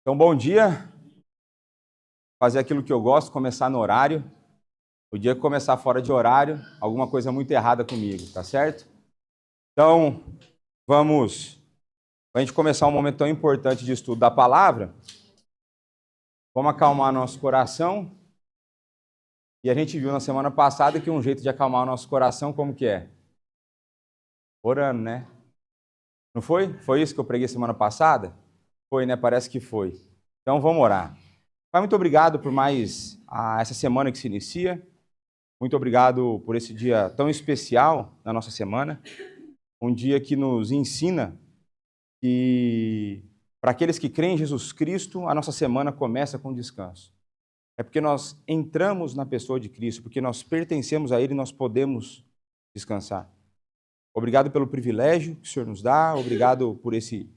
Então, bom dia. Fazer aquilo que eu gosto, começar no horário. O dia que começar fora de horário, alguma coisa muito errada comigo, tá certo? Então, vamos, para a gente começar um momento tão importante de estudo da palavra, vamos acalmar nosso coração. E a gente viu na semana passada que um jeito de acalmar o nosso coração, como que é? Orando, né? Não foi? Foi isso que eu preguei semana passada? Foi, né? Parece que foi. Então, vamos orar. Pai, muito obrigado por mais essa semana que se inicia. Muito obrigado por esse dia tão especial na nossa semana. Um dia que nos ensina que, para aqueles que creem em Jesus Cristo, a nossa semana começa com descanso. É porque nós entramos na pessoa de Cristo, porque nós pertencemos a Ele e nós podemos descansar. Obrigado pelo privilégio que o Senhor nos dá, obrigado por esse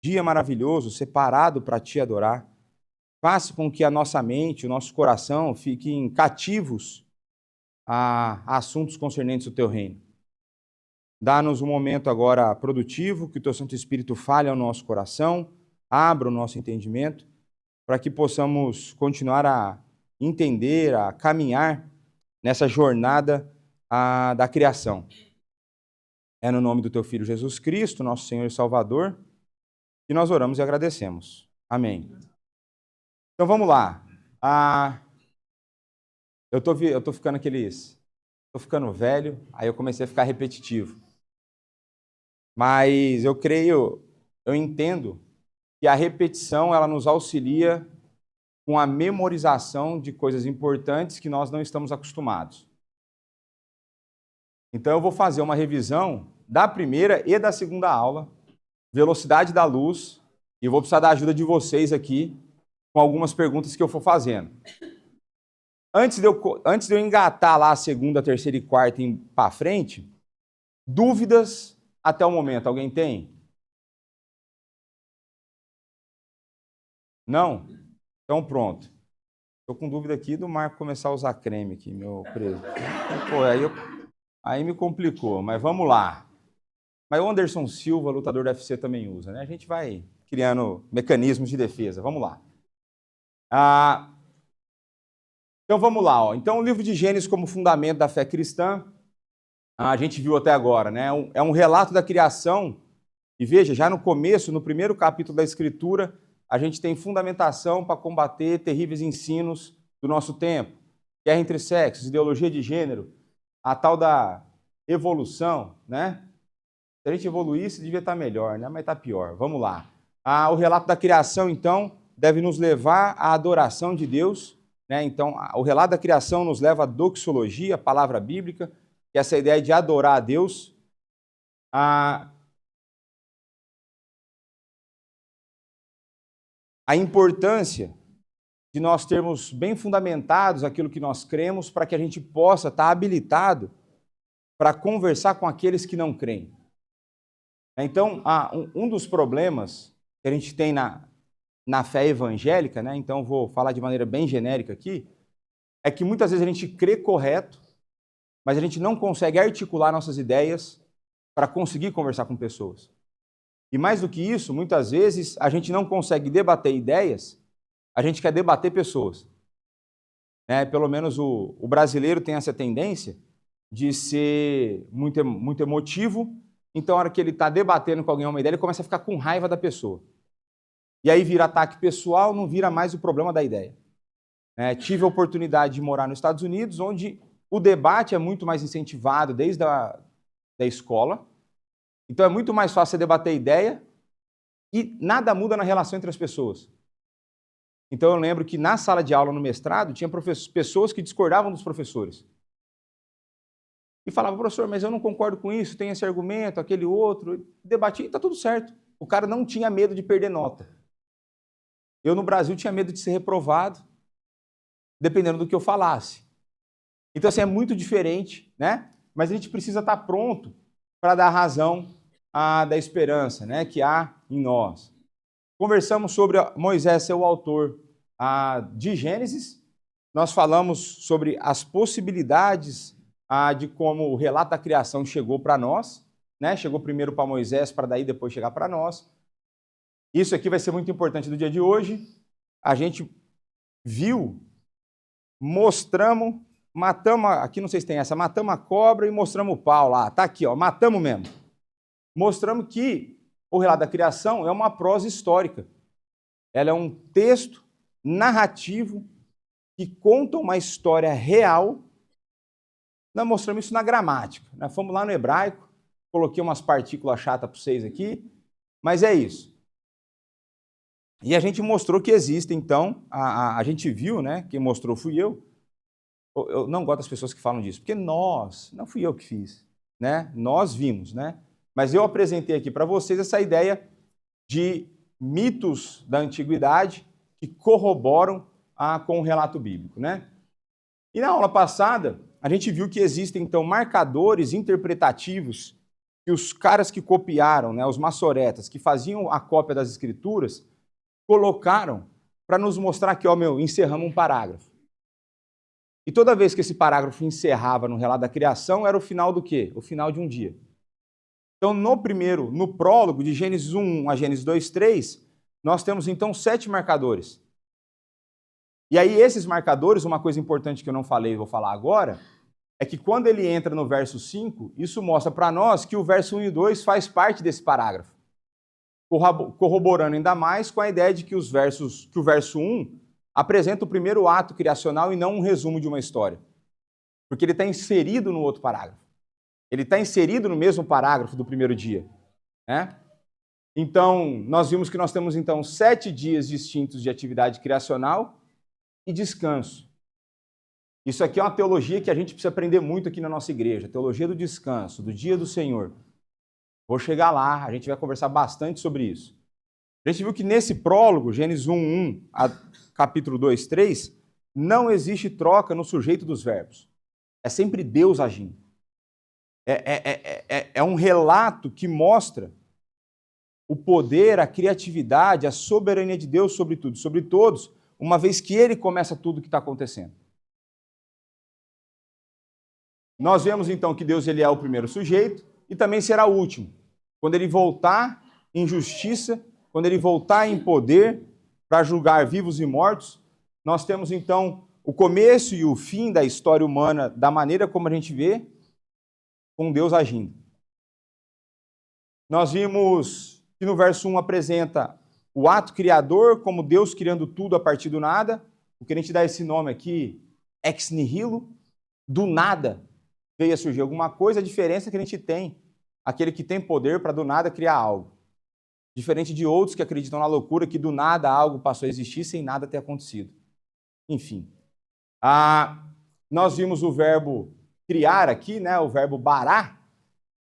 dia maravilhoso, separado para Te adorar. Faça com que a nossa mente, o nosso coração fiquem cativos a assuntos concernentes ao Teu reino. Dá-nos um momento agora produtivo, que o Teu Santo Espírito fale ao nosso coração, abra o nosso entendimento, para que possamos continuar a entender, a caminhar nessa jornada da criação. É no nome do Teu Filho Jesus Cristo, nosso Senhor e Salvador, que nós oramos e agradecemos. Amém. Então vamos lá. Eu tô ficando tô ficando velho, aí eu comecei a ficar repetitivo. Mas eu entendo que a repetição ela nos auxilia com a memorização de coisas importantes que nós não estamos acostumados. Então eu vou fazer uma revisão da primeira e da segunda aula, velocidade da luz, e eu vou precisar da ajuda de vocês aqui com algumas perguntas que eu for fazendo. Antes de eu engatar lá a segunda, terceira e quarta para frente, dúvidas até o momento, alguém tem? Não? Então pronto. Estou com dúvida aqui do Marco começar a usar creme aqui, meu preso. Pô, aí me complicou, mas vamos lá. Mas o Anderson Silva, lutador do UFC, também usa, né? A gente vai criando mecanismos de defesa. Vamos lá. Então vamos lá. Ó. Então o livro de Gênesis como fundamento da fé cristã, a gente viu até agora, né? É um relato da criação. E veja, já no começo, no primeiro capítulo da Escritura, a gente tem fundamentação para combater terríveis ensinos do nosso tempo. Guerra entre sexos, ideologia de gênero, a tal da evolução, né? Se a gente evoluísse, devia estar melhor, né? Mas está pior. Vamos lá. O relato da criação, então, deve nos levar à adoração de Deus, né? Então, o relato da criação nos leva à doxologia, a palavra bíblica, que é essa ideia de adorar a Deus. A importância de nós termos bem fundamentados aquilo que nós cremos para que a gente possa estar habilitado para conversar com aqueles que não creem. Então, um dos problemas que a gente tem na fé evangélica, né? Então vou falar de maneira bem genérica aqui, é que muitas vezes a gente crê correto, mas a gente não consegue articular nossas ideias para conseguir conversar com pessoas. E mais do que isso, muitas vezes a gente não consegue debater ideias, a gente quer debater pessoas. Né? Pelo menos o brasileiro tem essa tendência de ser muito emotivo, então, na hora que ele está debatendo com alguém uma ideia, ele começa a ficar com raiva da pessoa. E aí vira ataque pessoal, não vira mais o problema da ideia. Tive a oportunidade de morar nos Estados Unidos, onde o debate é muito mais incentivado desde da escola. Então, é muito mais fácil você debater ideia e nada muda na relação entre as pessoas. Então, eu lembro que na sala de aula no mestrado, tinha pessoas que discordavam dos professores. E falava, professor, mas eu não concordo com isso, tem esse argumento, aquele outro. Debatia e está tudo certo. O cara não tinha medo de perder nota. Eu, no Brasil, tinha medo de ser reprovado, dependendo do que eu falasse. Então, assim, é muito diferente, né? Mas a gente precisa estar pronto para dar razão da esperança, né, que há em nós. Conversamos sobre Moisés ser o autor de Gênesis. Nós falamos sobre as possibilidades de como o relato da criação chegou para nós, né? Chegou primeiro para Moisés, para daí depois chegar para nós. Isso aqui vai ser muito importante do dia de hoje. A gente viu, mostramos, matamos, aqui não sei se tem essa, matamos a cobra e mostramos o pau lá. Tá aqui, ó, matamos mesmo. Mostramos que o relato da criação é uma prosa histórica. Ela é um texto narrativo que conta uma história real. Nós mostramos isso na gramática. Nós fomos lá no hebraico, coloquei umas partículas chatas para vocês aqui, mas é isso. E a gente mostrou que existe, então, a gente viu, né? Quem mostrou fui eu. Eu não gosto das pessoas que falam disso, porque nós, não fui eu que fiz, né? Nós vimos, né? Mas eu apresentei aqui para vocês essa ideia de mitos da antiguidade que corroboram com o relato bíblico, né? E na aula passada, a gente viu que existem, então, marcadores interpretativos que os caras que copiaram, né, os maçoretas, que faziam a cópia das escrituras, colocaram para nos mostrar que, ó, encerramos um parágrafo. E toda vez que esse parágrafo encerrava no relato da criação, era o final do quê? O final de um dia. Então, no prólogo, de Gênesis 1 a Gênesis 2:3, nós temos, então, 7 marcadores. E aí, esses marcadores, uma coisa importante que eu não falei, vou falar agora, é que quando ele entra no verso 5, isso mostra para nós que o verso 1 e 2 faz parte desse parágrafo, corroborando ainda mais com a ideia de que o verso 1 apresenta o primeiro ato criacional e não um resumo de uma história. Porque ele está inserido no outro parágrafo. Ele está inserido no mesmo parágrafo do primeiro dia, né? Então, nós vimos que nós temos, então, 7 dias distintos de atividade criacional e descanso. Isso aqui é uma teologia que a gente precisa aprender muito aqui na nossa igreja, teologia do descanso, do dia do Senhor. Vou chegar lá, a gente vai conversar bastante sobre isso. A gente viu que nesse prólogo, Gênesis 1:1 a capítulo 2:3, não existe troca no sujeito dos verbos. É sempre Deus agindo. É um relato que mostra o poder, a criatividade, a soberania de Deus sobre tudo, sobre todos, uma vez que Ele começa tudo o que está acontecendo. Nós vemos então que Deus ele é o primeiro sujeito e também será o último. Quando Ele voltar em justiça, quando Ele voltar em poder para julgar vivos e mortos, nós temos então o começo e o fim da história humana da maneira como a gente vê, com Deus agindo. Nós vimos que no verso 1 apresenta o ato criador, como Deus criando tudo a partir do nada. O que a gente dá esse nome aqui, ex nihilo, do nada veio a surgir alguma coisa. A diferença é que a gente tem aquele que tem poder para do nada criar algo. Diferente de outros que acreditam na loucura, que do nada algo passou a existir sem nada ter acontecido. Enfim. Nós vimos o verbo criar aqui, né, o verbo bará.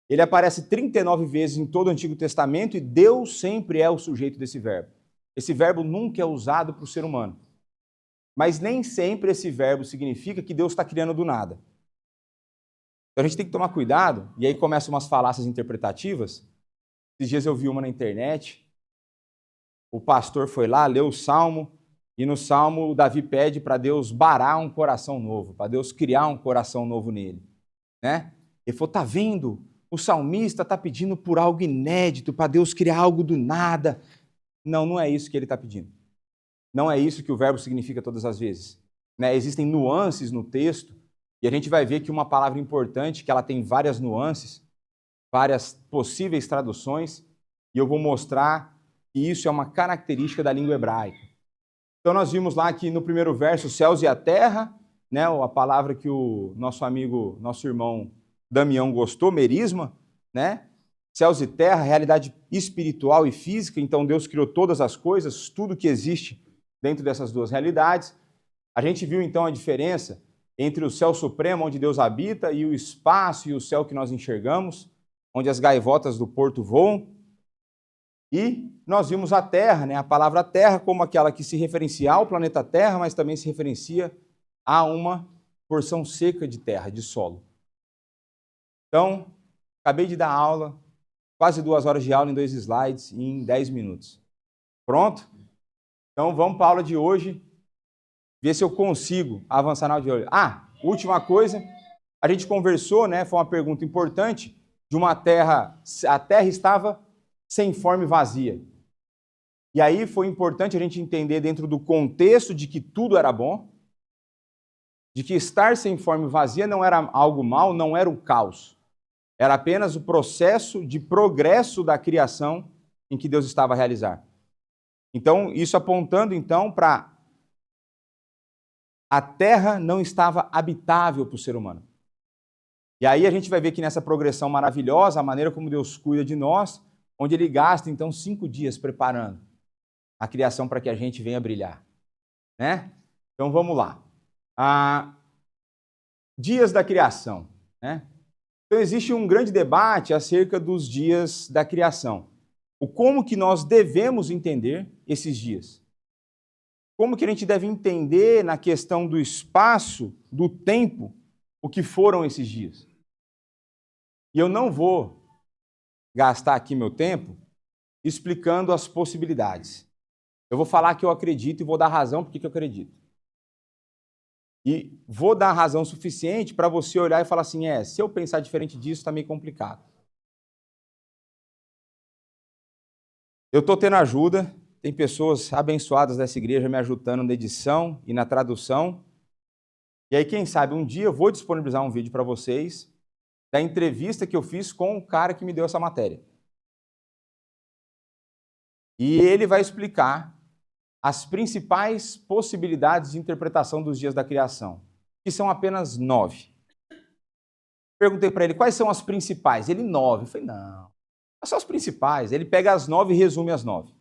Ele aparece 39 vezes em todo o Antigo Testamento e Deus sempre é o sujeito desse verbo. Esse verbo nunca é usado para o ser humano. Mas nem sempre esse verbo significa que Deus está criando do nada. Então a gente tem que tomar cuidado, e aí começam umas falácias interpretativas. Esses dias eu vi uma na internet, o pastor foi lá, leu o Salmo, e no Salmo Davi pede para Deus barar um coração novo, para Deus criar um coração novo nele. Né? Ele falou, tá vendo? O salmista está pedindo por algo inédito, para Deus criar algo do nada. Não, não é isso que ele está pedindo. Não é isso que o verbo significa todas as vezes. Né? Existem nuances no texto, e a gente vai ver que uma palavra importante, que ela tem várias nuances, várias possíveis traduções, e eu vou mostrar que isso é uma característica da língua hebraica. Então nós vimos lá que no primeiro verso, os céus e a terra, né, a palavra que o nosso amigo, nosso irmão Damião gostou, merisma, né? Céus e terra, realidade espiritual e física, então Deus criou todas as coisas, tudo que existe dentro dessas duas realidades. A gente viu então a diferença entre o céu supremo, onde Deus habita, e o espaço e o céu que nós enxergamos, onde as gaivotas do porto voam. E nós vimos a terra, né? A palavra terra como aquela que se referencia ao planeta Terra, mas também se referencia a uma porção seca de terra, de solo. Então, acabei de dar aula, quase 2 horas de aula em 2 slides, em 10 minutos. Pronto? Então, vamos para a aula de hoje, ver se eu consigo avançar na aula de hoje. Última coisa, a gente conversou, né? Foi uma pergunta importante, de uma terra, a terra estava sem forma e vazia. E aí foi importante a gente entender dentro do contexto de que tudo era bom, de que estar sem forma e vazia não era algo mal, não era um caos. Era apenas o processo de progresso da criação em que Deus estava a realizar. Então, isso apontando então para a terra não estava habitável para o ser humano. E aí a gente vai ver que nessa progressão maravilhosa, a maneira como Deus cuida de nós, onde Ele gasta então 5 dias preparando a criação para que a gente venha brilhar, né? Então vamos lá. Dias da criação, né? Então existe um grande debate acerca dos dias da criação. O como que nós devemos entender esses dias? Como que a gente deve entender na questão do espaço, do tempo, o que foram esses dias? E eu não vou gastar aqui meu tempo explicando as possibilidades. Eu vou falar que eu acredito e vou dar razão porque que eu acredito. E vou dar razão suficiente para você olhar e falar assim, se eu pensar diferente disso, está meio complicado. Eu estou tendo ajuda, tem pessoas abençoadas dessa igreja me ajudando na edição e na tradução. E aí, quem sabe, um dia eu vou disponibilizar um vídeo para vocês da entrevista que eu fiz com o cara que me deu essa matéria. E ele vai explicar as principais possibilidades de interpretação dos dias da criação, que são apenas 9. Perguntei para ele, quais são as principais? Ele, 9. Eu falei, não, são as principais. Ele pega as 9 e resume as 9.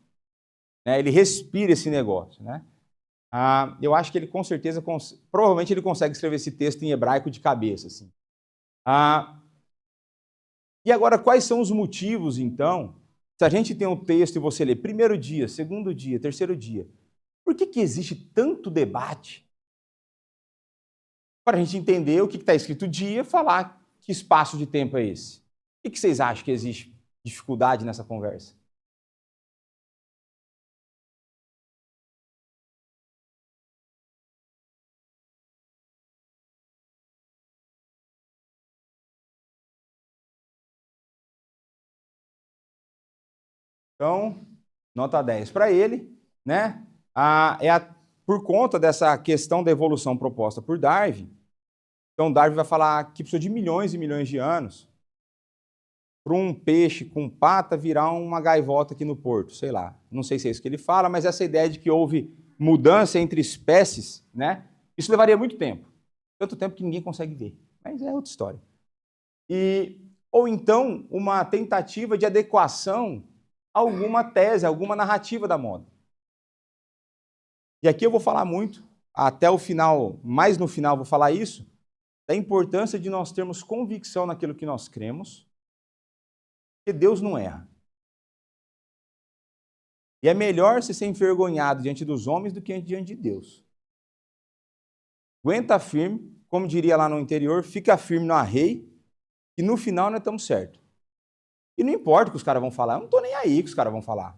Ele respira esse negócio, né? Eu acho que ele com certeza, provavelmente ele consegue escrever esse texto em hebraico de cabeça. Assim. E agora, quais são os motivos, então, se a gente tem um texto e você lê primeiro dia, segundo dia, terceiro dia, por que existe tanto debate? Para a gente entender o que está escrito dia, falar que espaço de tempo é esse. O que vocês acham que existe dificuldade nessa conversa? Então, nota 10 para ele, né? Por conta dessa questão da evolução proposta por Darwin. Então, Darwin vai falar que precisou de milhões e milhões de anos para um peixe com pata virar uma gaivota aqui no porto, sei lá. Não sei se é isso que ele fala, mas essa ideia de que houve mudança entre espécies, né? Isso levaria muito tempo. Tanto tempo que ninguém consegue ver. Mas é outra história. Ou então, uma tentativa de adequação a alguma tese, alguma narrativa da moda. E aqui eu vou falar muito, até o final, mais no final vou falar isso, da importância de nós termos convicção naquilo que nós cremos, porque Deus não erra. E é melhor você ser envergonhado diante dos homens do que diante de Deus. Aguenta firme, como diria lá no interior, fica firme no arreio, e no final nós estamos certos. E não importa o que os caras vão falar, eu não estou nem aí que os caras vão falar.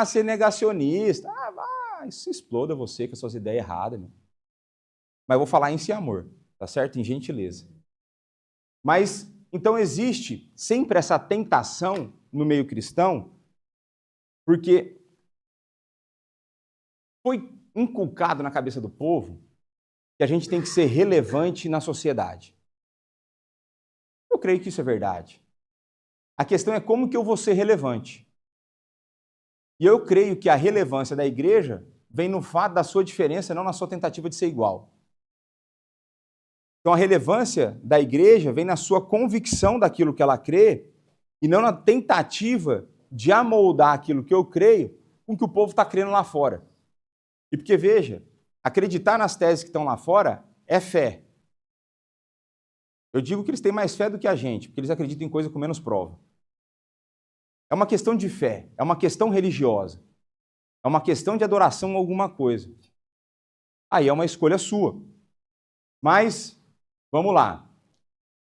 Ser negacionista, isso exploda você com as suas ideias erradas. Meu. Mas eu vou falar em si amor, tá certo? Em gentileza. Mas, então existe sempre essa tentação no meio cristão, porque foi inculcado na cabeça do povo que a gente tem que ser relevante na sociedade. Eu creio que isso é verdade. A questão é como que eu vou ser relevante. E eu creio que a relevância da igreja vem no fato da sua diferença, não na sua tentativa de ser igual. Então a relevância da igreja vem na sua convicção daquilo que ela crê e não na tentativa de amoldar aquilo que eu creio com o que o povo está crendo lá fora. E porque, veja, acreditar nas teses que estão lá fora é fé. Eu digo que eles têm mais fé do que a gente, porque eles acreditam em coisa com menos prova. É uma questão de fé, é uma questão religiosa, é uma questão de adoração a alguma coisa. Aí é uma escolha sua. Mas, vamos lá.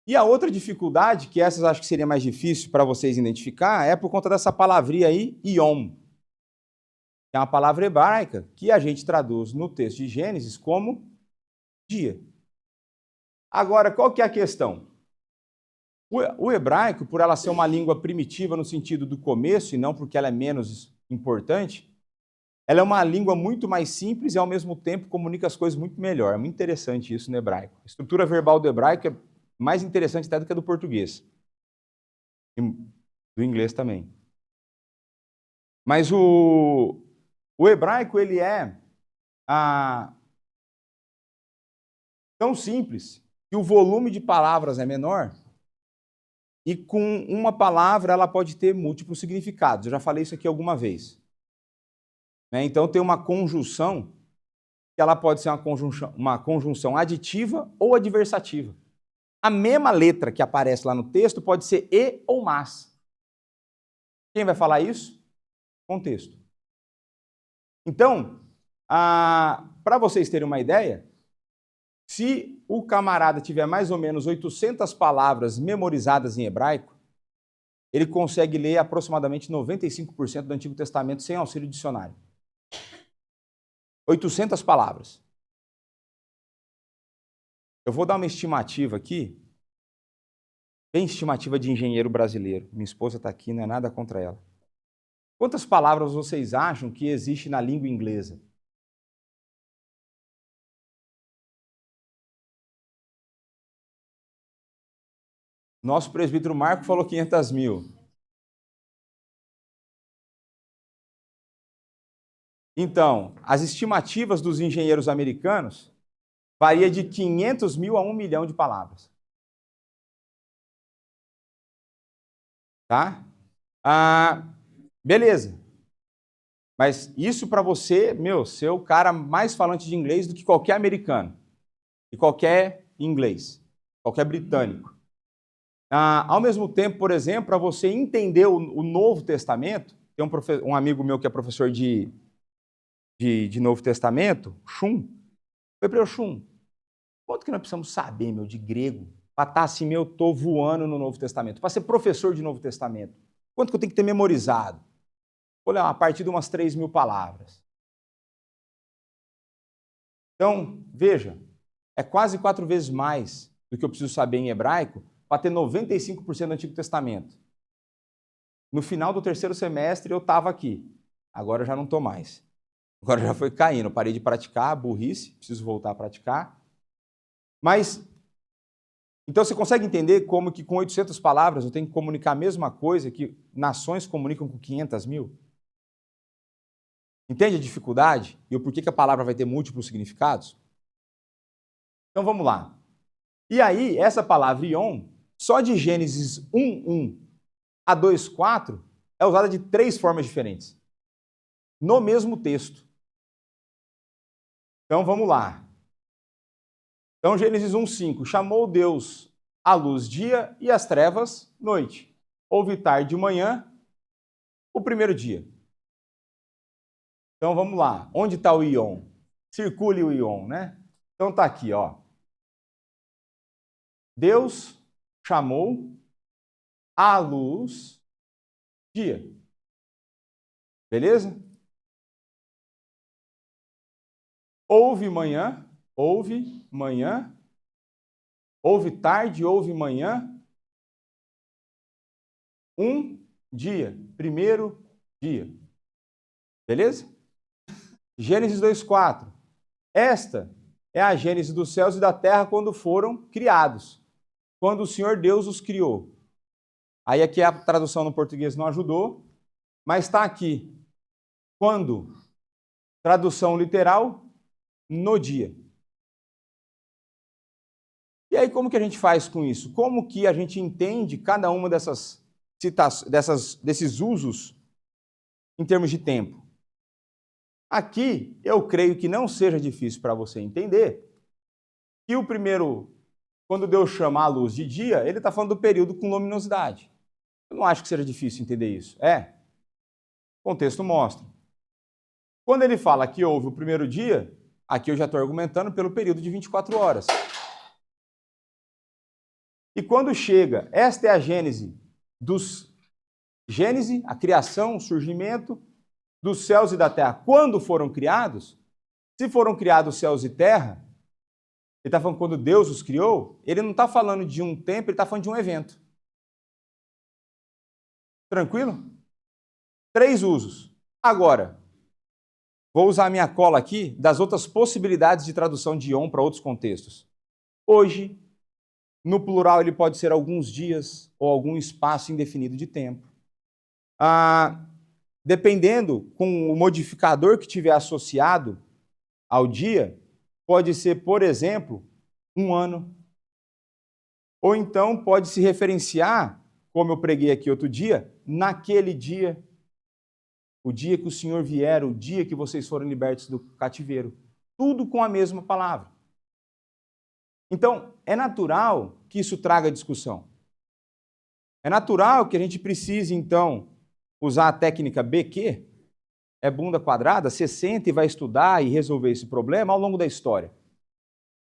E a outra dificuldade, que essas acho que seria mais difícil para vocês identificar, é por conta dessa palavrinha aí, Yom. É uma palavra hebraica que a gente traduz no texto de Gênesis como dia. Agora, qual que é a questão? O hebraico, por ela ser uma língua primitiva no sentido do começo, e não porque ela é menos importante, Ela é uma língua muito mais simples e, ao mesmo tempo, comunica as coisas muito melhor. É muito interessante isso no hebraico. A estrutura verbal do hebraico é mais interessante até do que a do português. E do inglês também. Mas o hebraico, ele é tão simples que o volume de palavras é menor e com uma palavra ela pode ter múltiplos significados. Eu já falei isso aqui alguma vez. Então tem uma conjunção que ela pode ser uma conjunção aditiva ou adversativa. A mesma letra que aparece lá no texto pode ser e ou mas. Quem vai falar isso? Contexto. Então, para vocês terem uma ideia, se o camarada tiver mais ou menos 800 palavras memorizadas em hebraico, ele consegue ler aproximadamente 95% do Antigo Testamento sem auxílio dicionário. 800 palavras. Eu vou dar uma estimativa aqui, bem estimativa de engenheiro brasileiro. Minha esposa está aqui, não é nada contra ela. Quantas palavras vocês acham que existe na língua inglesa? Nosso presbítero Marco falou 500 mil. Então, as estimativas dos engenheiros americanos varia de 500 mil a 1 milhão de palavras. Tá? Beleza. Mas isso para você, ser o cara mais falante de inglês do que qualquer americano. E qualquer inglês. Qualquer britânico. Ao mesmo tempo, por exemplo, para você entender o Novo Testamento, tem um amigo meu que é professor de Novo Testamento, Shum. Foi para o Shum. Quanto que nós precisamos saber, de grego, para estar assim, tô voando no Novo Testamento, para ser professor de Novo Testamento? Quanto que eu tenho que ter memorizado? Olha, a partir de umas 3.000 palavras. Então, veja, é quase 4 vezes mais do que eu preciso saber em hebraico para ter 95% do Antigo Testamento. No final do terceiro semestre eu estava aqui, agora eu já não estou mais. Agora já foi caindo, eu parei de praticar, burrice, preciso voltar a praticar. Mas, então você consegue entender como que com 800 palavras eu tenho que comunicar a mesma coisa que nações comunicam com 500 mil? Entende a dificuldade e o porquê que a palavra vai ter múltiplos significados? Então vamos lá. E aí, essa palavra ion, só de Gênesis 1:1 a 2:4, é usada de 3 formas diferentes, no mesmo texto. Então vamos lá. Então Gênesis 1:5, chamou Deus a luz dia e as trevas noite. Houve tarde e manhã, o primeiro dia. Então vamos lá. Onde está o ion? Circule o ion, né? Então está aqui, ó. Deus chamou a luz dia. Beleza? Houve manhã, houve tarde, houve manhã, um dia, primeiro dia. Beleza? Gênesis 2:4. Esta é a gênese dos céus e da terra quando foram criados, quando o Senhor Deus os criou. Aí aqui a tradução no português não ajudou, mas está aqui. Quando? Tradução literal, no dia. E aí como que a gente faz com isso? Como que a gente entende cada uma desses usos em termos de tempo? Aqui, eu creio que não seja difícil para você entender que o primeiro, quando Deus chama a luz de dia, ele está falando do período com luminosidade. Eu não acho que seja difícil entender isso. O contexto mostra. Quando ele fala que houve o primeiro dia, aqui eu já estou argumentando pelo período de 24 horas. E quando chega, esta é a Gênese, a criação, o surgimento dos céus e da terra. Quando foram criados, se foram criados céus e terra, ele está falando quando Deus os criou, ele não está falando de um tempo, ele está falando de um evento. Tranquilo? 3 usos. Agora, Vou usar a minha cola aqui das outras possibilidades de tradução de on para outros contextos. Hoje, no plural, ele pode ser alguns dias ou algum espaço indefinido de tempo. Dependendo com o modificador que tiver associado ao dia, pode ser, por exemplo, um ano. Ou então pode se referenciar, como eu preguei aqui outro dia, naquele dia, o dia que o Senhor vier, o dia que vocês foram libertos do cativeiro. Tudo com a mesma palavra. Então, é natural que isso traga discussão. É natural que a gente precise, então, usar a técnica BQ, é bunda quadrada, você senta e vai estudar e resolver esse problema ao longo da história.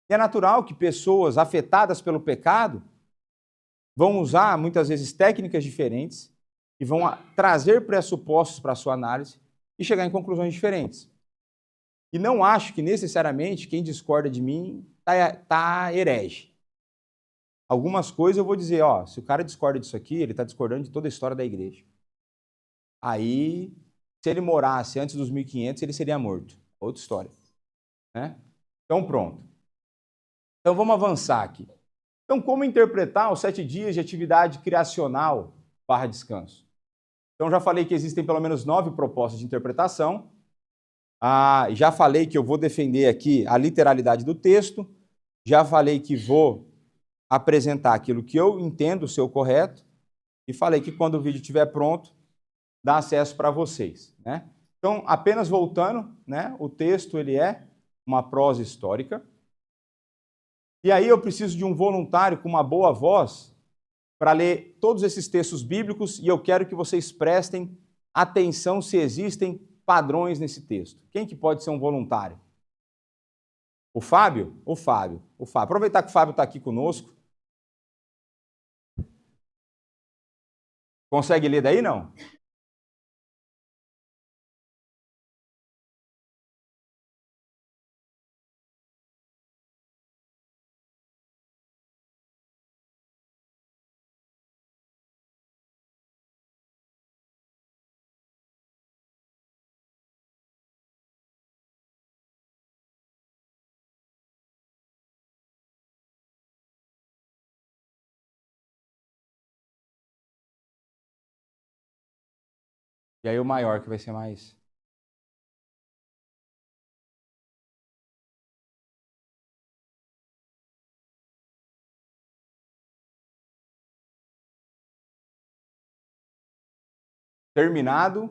E é natural que pessoas afetadas pelo pecado vão usar, muitas vezes, técnicas diferentes e vão trazer pressupostos para a sua análise e chegar em conclusões diferentes. E não acho que, necessariamente, quem discorda de mim está herege. Algumas coisas eu vou dizer, se o cara discorda disso aqui, ele está discordando de toda a história da igreja. Aí, se ele morasse antes dos 1500, ele seria morto. Outra história. Né? Então, pronto. Então, vamos avançar aqui. Então, como interpretar os 7 dias de atividade criacional / descanso? Então, já falei que existem pelo menos 9 propostas de interpretação. Já falei que eu vou defender aqui a literalidade do texto. Já falei que vou apresentar aquilo que eu entendo ser o correto. E falei que quando o vídeo estiver pronto, dá acesso para vocês. Né? Então, apenas voltando, né, o texto ele é uma prosa histórica. E aí eu preciso de um voluntário com uma boa voz para ler todos esses textos bíblicos e eu quero que vocês prestem atenção se existem padrões nesse texto. Quem que pode ser um voluntário? O Fábio? O Fábio. Aproveitar que o Fábio está aqui conosco. Consegue ler daí, não? E aí o maior, que vai ser mais... Terminado.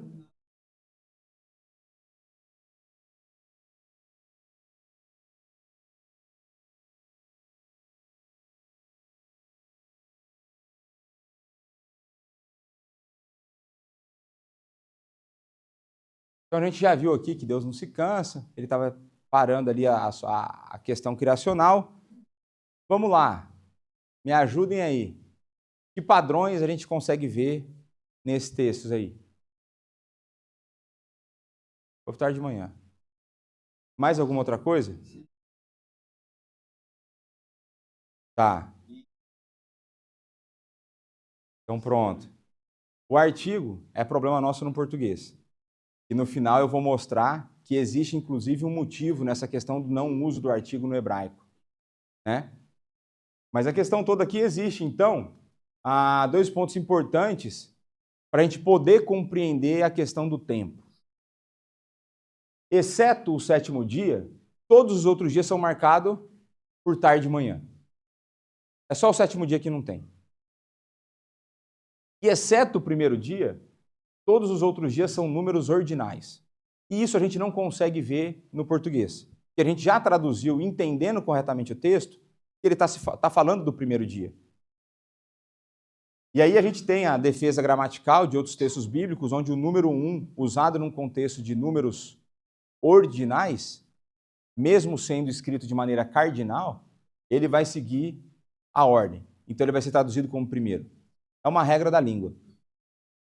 Então a gente já viu aqui que Deus não se cansa, ele estava parando ali a questão criacional. Vamos lá, me ajudem aí. Que padrões a gente consegue ver nesses textos aí? Vou ficar de manhã. Mais alguma outra coisa? Tá. Então pronto. O artigo é problema nosso no português. E no final eu vou mostrar que existe inclusive um motivo nessa questão do não uso do artigo no hebraico. Né? Mas a questão toda aqui existe, então, há 2 pontos importantes para a gente poder compreender a questão do tempo. Exceto o 7º dia, todos os outros dias são marcados por tarde e manhã. É só o 7º dia que não tem. E exceto o 1º dia, todos os outros dias são números ordinais. E isso a gente não consegue ver no português. Porque a gente já traduziu, entendendo corretamente o texto, que ele está falando do 1º dia. E aí a gente tem a defesa gramatical de outros textos bíblicos, onde o número 1, usado num contexto de números ordinais, mesmo sendo escrito de maneira cardinal, ele vai seguir a ordem. Então ele vai ser traduzido como primeiro. É uma regra da língua.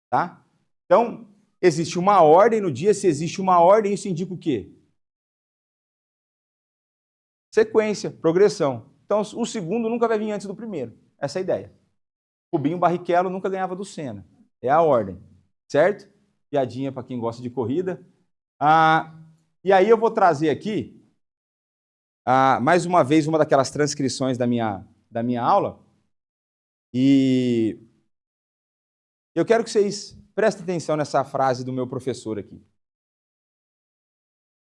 Tá? Então, existe uma ordem no dia. Se existe uma ordem, isso indica o quê? Sequência, progressão. Então, o segundo nunca vai vir antes do primeiro. Essa é a ideia. Rubinho Barrichello nunca ganhava do Senna. É a ordem. Certo? Piadinha para quem gosta de corrida. E aí eu vou trazer aqui, mais uma vez, uma daquelas transcrições da minha aula. E eu quero que vocês prestem atenção nessa frase do meu professor aqui.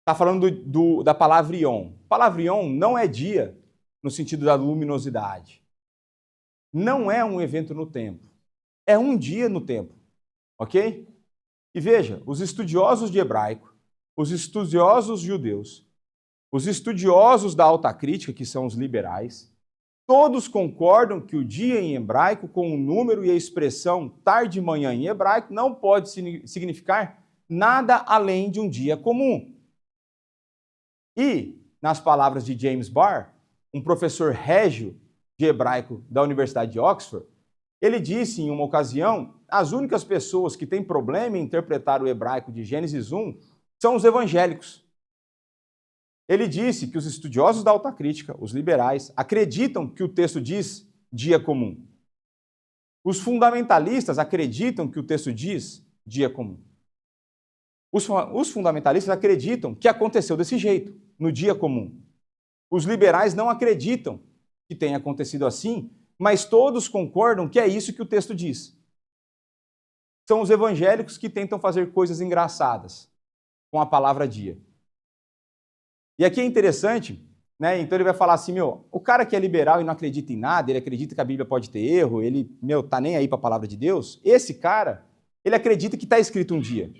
Está falando da palavra ion. A palavra ion não é dia no sentido da luminosidade. Não é um evento no tempo. É um dia no tempo. Ok? E veja, os estudiosos de hebraico, os estudiosos judeus, os estudiosos da alta crítica, que são os liberais, todos concordam que o dia em hebraico, com o número e a expressão tarde de manhã em hebraico, não pode significar nada além de um dia comum. E, nas palavras de James Barr, um professor régio de hebraico da Universidade de Oxford, ele disse em uma ocasião, as únicas pessoas que têm problema em interpretar o hebraico de Gênesis 1 são os evangélicos. Ele disse que os estudiosos da alta crítica, os liberais, acreditam que o texto diz dia comum. Os fundamentalistas acreditam que o texto diz dia comum. Os fundamentalistas acreditam que aconteceu desse jeito, no dia comum. Os liberais não acreditam que tenha acontecido assim, mas todos concordam que é isso que o texto diz. São os evangélicos que tentam fazer coisas engraçadas com a palavra dia. E aqui é interessante, né? Então ele vai falar assim, o cara que é liberal e não acredita em nada, ele acredita que a Bíblia pode ter erro, ele, tá nem aí para a palavra de Deus, esse cara, ele acredita que está escrito um dia.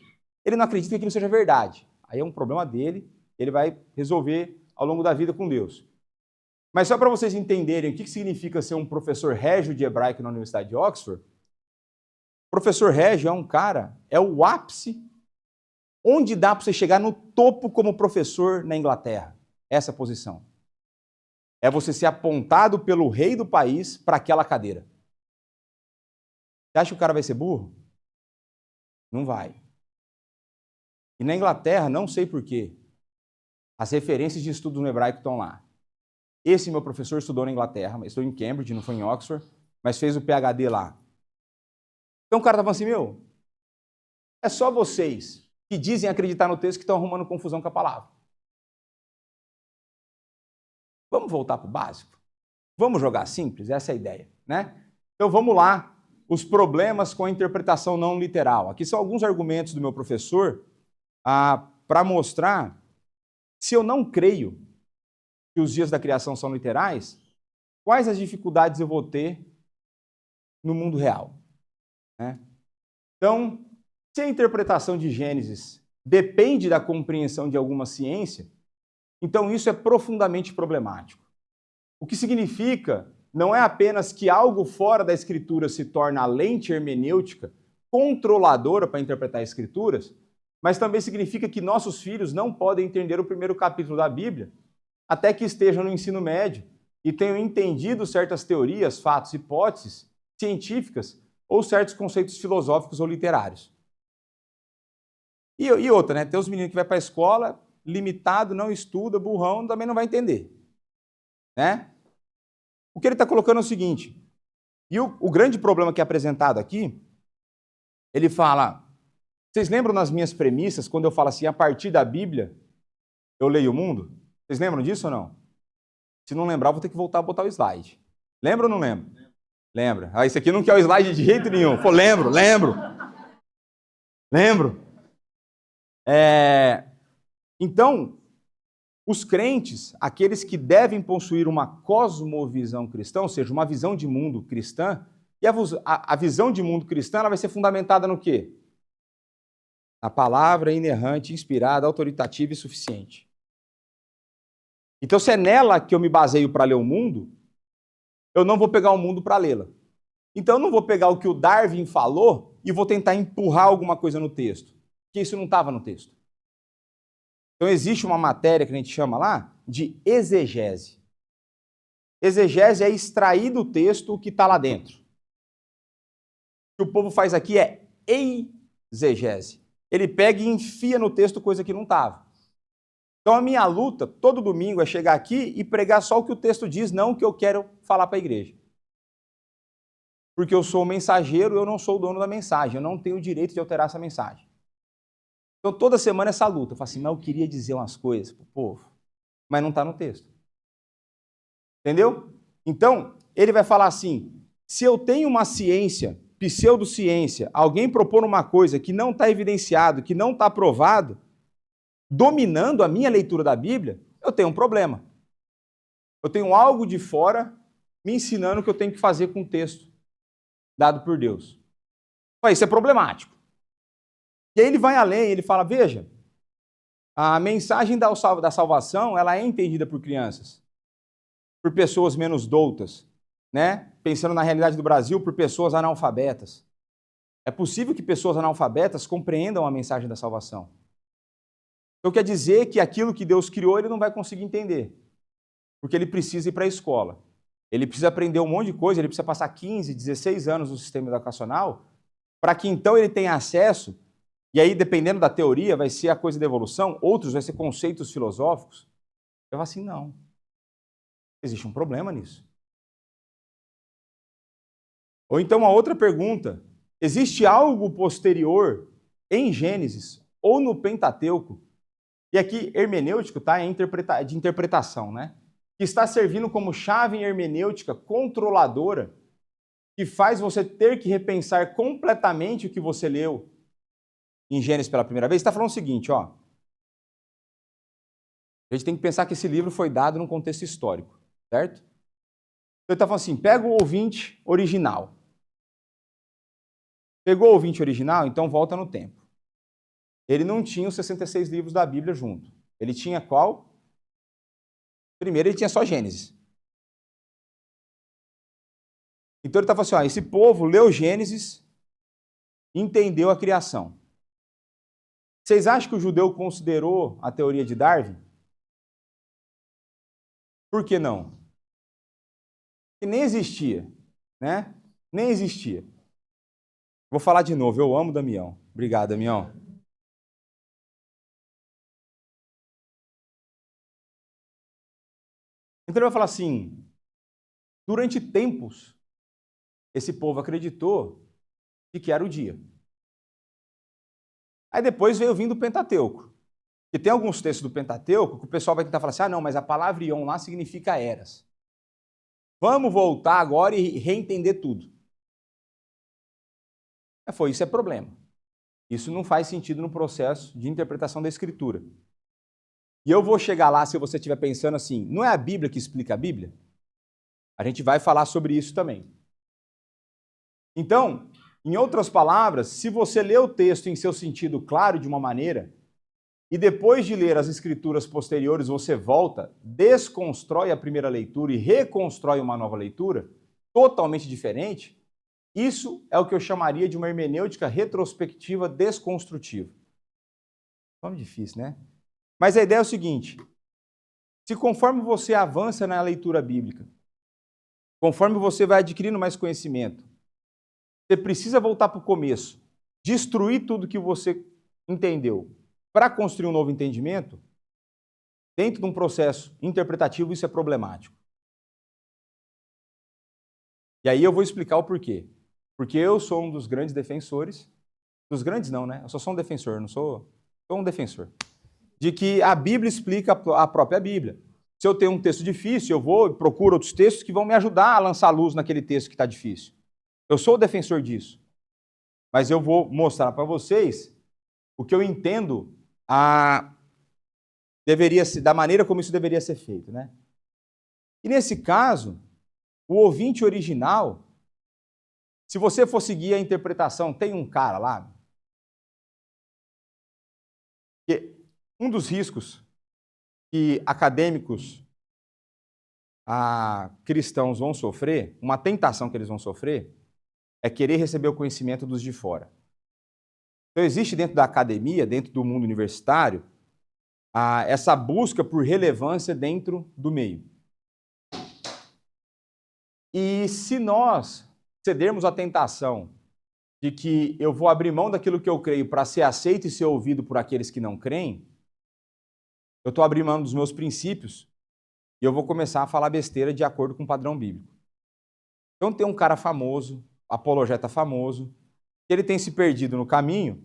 Ele não acredita que aquilo seja verdade. Aí é um problema dele, ele vai resolver ao longo da vida com Deus. Mas só para vocês entenderem o que significa ser um professor régio de hebraico na Universidade de Oxford, professor régio é um cara, é o ápice onde dá para você chegar no topo como professor na Inglaterra. Essa posição. É você ser apontado pelo rei do país para aquela cadeira. Você acha que o cara vai ser burro? Não vai. E na Inglaterra, não sei porquê, as referências de estudo no hebraico estão lá. Esse meu professor estudou na Inglaterra, mas estudou em Cambridge, não foi em Oxford, mas fez o PhD lá. Então o cara estava assim, é só vocês que dizem acreditar no texto que estão arrumando confusão com a palavra. Vamos voltar para o básico? Vamos jogar simples? Essa é a ideia, né? Então vamos lá, os problemas com a interpretação não literal. Aqui são alguns argumentos do meu professor para mostrar se eu não creio que os dias da criação são literais, quais as dificuldades eu vou ter no mundo real, né? Então, se a interpretação de Gênesis depende da compreensão de alguma ciência, então isso é profundamente problemático. O que significa não é apenas que algo fora da Escritura se torna a lente hermenêutica controladora para interpretar as Escrituras, mas também significa que nossos filhos não podem entender o primeiro capítulo da Bíblia até que estejam no ensino médio e tenham entendido certas teorias, fatos, hipóteses científicas ou certos conceitos filosóficos ou literários. E outra, né? Tem os meninos que vai para a escola, limitado, não estuda, burrão, também não vai entender, né? O que ele está colocando é o seguinte, e o grande problema que é apresentado aqui, ele fala, vocês lembram nas minhas premissas, quando eu falo assim, a partir da Bíblia, eu leio o mundo? Vocês lembram disso ou não? Se não lembrar, vou ter que voltar a botar o slide. Lembra ou não lembra? Lembra. Esse aqui não quer o slide de jeito nenhum. Pô, lembro. Então, os crentes, aqueles que devem possuir uma cosmovisão cristã, ou seja, uma visão de mundo cristã, e a visão de mundo cristã ela vai ser fundamentada no quê? A palavra inerrante, inspirada, autoritativa e suficiente. Então, se é nela que eu me baseio para ler o mundo, eu não vou pegar o mundo para lê-la. Então, eu não vou pegar o que o Darwin falou e vou tentar empurrar alguma coisa no texto, porque isso não estava no texto. Então, existe uma matéria que a gente chama lá de exegese. Exegese é extrair do texto o que está lá dentro. O que o povo faz aqui é exegese. Ele pega e enfia no texto coisa que não estava. Então, a minha luta, todo domingo, é chegar aqui e pregar só o que o texto diz, não o que eu quero falar para a igreja. Porque eu sou o mensageiro, eu não sou o dono da mensagem, eu não tenho o direito de alterar essa mensagem. Então, toda semana essa luta. Eu falo assim, mas eu queria dizer umas coisas para o povo, mas não está no texto. Entendeu? Então, ele vai falar assim, se eu tenho uma ciência, pseudociência, alguém propor uma coisa que não está evidenciado, que não está provado, dominando a minha leitura da Bíblia, eu tenho um problema. Eu tenho algo de fora me ensinando o que eu tenho que fazer com o texto dado por Deus. Isso é problemático. E aí ele vai além, ele fala, veja, a mensagem da salvação, ela é entendida por crianças, por pessoas menos doutas, né? Pensando na realidade do Brasil, por pessoas analfabetas. É possível que pessoas analfabetas compreendam a mensagem da salvação. Então quer dizer que aquilo que Deus criou, ele não vai conseguir entender, porque ele precisa ir para a escola. Ele precisa aprender um monte de coisa, ele precisa passar 15, 16 anos no sistema educacional, para que então ele tenha acesso, e aí dependendo da teoria, vai ser a coisa da evolução, outros vai ser conceitos filosóficos. Eu falo assim, não. Existe um problema nisso. Ou então uma outra pergunta, existe algo posterior em Gênesis ou no Pentateuco, e aqui hermenêutico tá, é de interpretação, né? Que está servindo como chave hermenêutica controladora, que faz você ter que repensar completamente o que você leu em Gênesis pela primeira vez. Está falando o seguinte, ó. A gente tem que pensar que esse livro foi dado num contexto histórico, certo? Então ele está falando assim, pega o ouvinte original. Pegou o ouvinte original, então volta no tempo. Ele não tinha os 66 livros da Bíblia junto. Ele tinha qual? Primeiro ele tinha só Gênesis. Então ele está falando assim, ó, esse povo leu Gênesis e entendeu a criação. Vocês acham que o judeu considerou a teoria de Darwin? Por que não? Porque nem existia, né? Nem existia. Vou falar de novo, eu amo Damião. Obrigado, Damião. Então ele vai falar assim, durante tempos, esse povo acreditou de que era o dia. Aí depois veio vindo o Pentateuco. E tem alguns textos do Pentateuco que o pessoal vai tentar falar assim, não, mas a palavra Ion lá significa eras. Vamos voltar agora e reentender tudo. Isso é problema. Isso não faz sentido no processo de interpretação da Escritura. E eu vou chegar lá, se você estiver pensando assim, não é a Bíblia que explica a Bíblia? A gente vai falar sobre isso também. Então, em outras palavras, se você lê o texto em seu sentido claro de uma maneira, e depois de ler as escrituras posteriores você volta, desconstrói a primeira leitura e reconstrói uma nova leitura, totalmente diferente, isso é o que eu chamaria de uma hermenêutica retrospectiva desconstrutiva. Nome difícil, né? Mas a ideia é o seguinte, se conforme você avança na leitura bíblica, conforme você vai adquirindo mais conhecimento, você precisa voltar para o começo, destruir tudo que você entendeu para construir um novo entendimento, dentro de um processo interpretativo, isso é problemático. E aí eu vou explicar o porquê. Porque eu sou um dos grandes defensores, dos grandes não, né? Eu só sou um defensor, não sou um defensor, de que a Bíblia explica a própria Bíblia. Se eu tenho um texto difícil, eu vou e procuro outros textos que vão me ajudar a lançar luz naquele texto que está difícil. Eu sou o defensor disso. Mas eu vou mostrar para vocês o que eu entendo da maneira como isso deveria ser feito, né? E nesse caso, o ouvinte original, se você for seguir a interpretação, tem um cara lá, que um dos riscos que acadêmicos cristãos vão sofrer, uma tentação que eles vão sofrer, é querer receber o conhecimento dos de fora. Então existe dentro da academia, dentro do mundo universitário, essa busca por relevância dentro do meio. E se nós cedermos à tentação de que eu vou abrir mão daquilo que eu creio para ser aceito e ser ouvido por aqueles que não creem, eu estou abrindo mão dos meus princípios e eu vou começar a falar besteira de acordo com o padrão bíblico. Então tem um cara famoso, apologeta famoso, que ele tem se perdido no caminho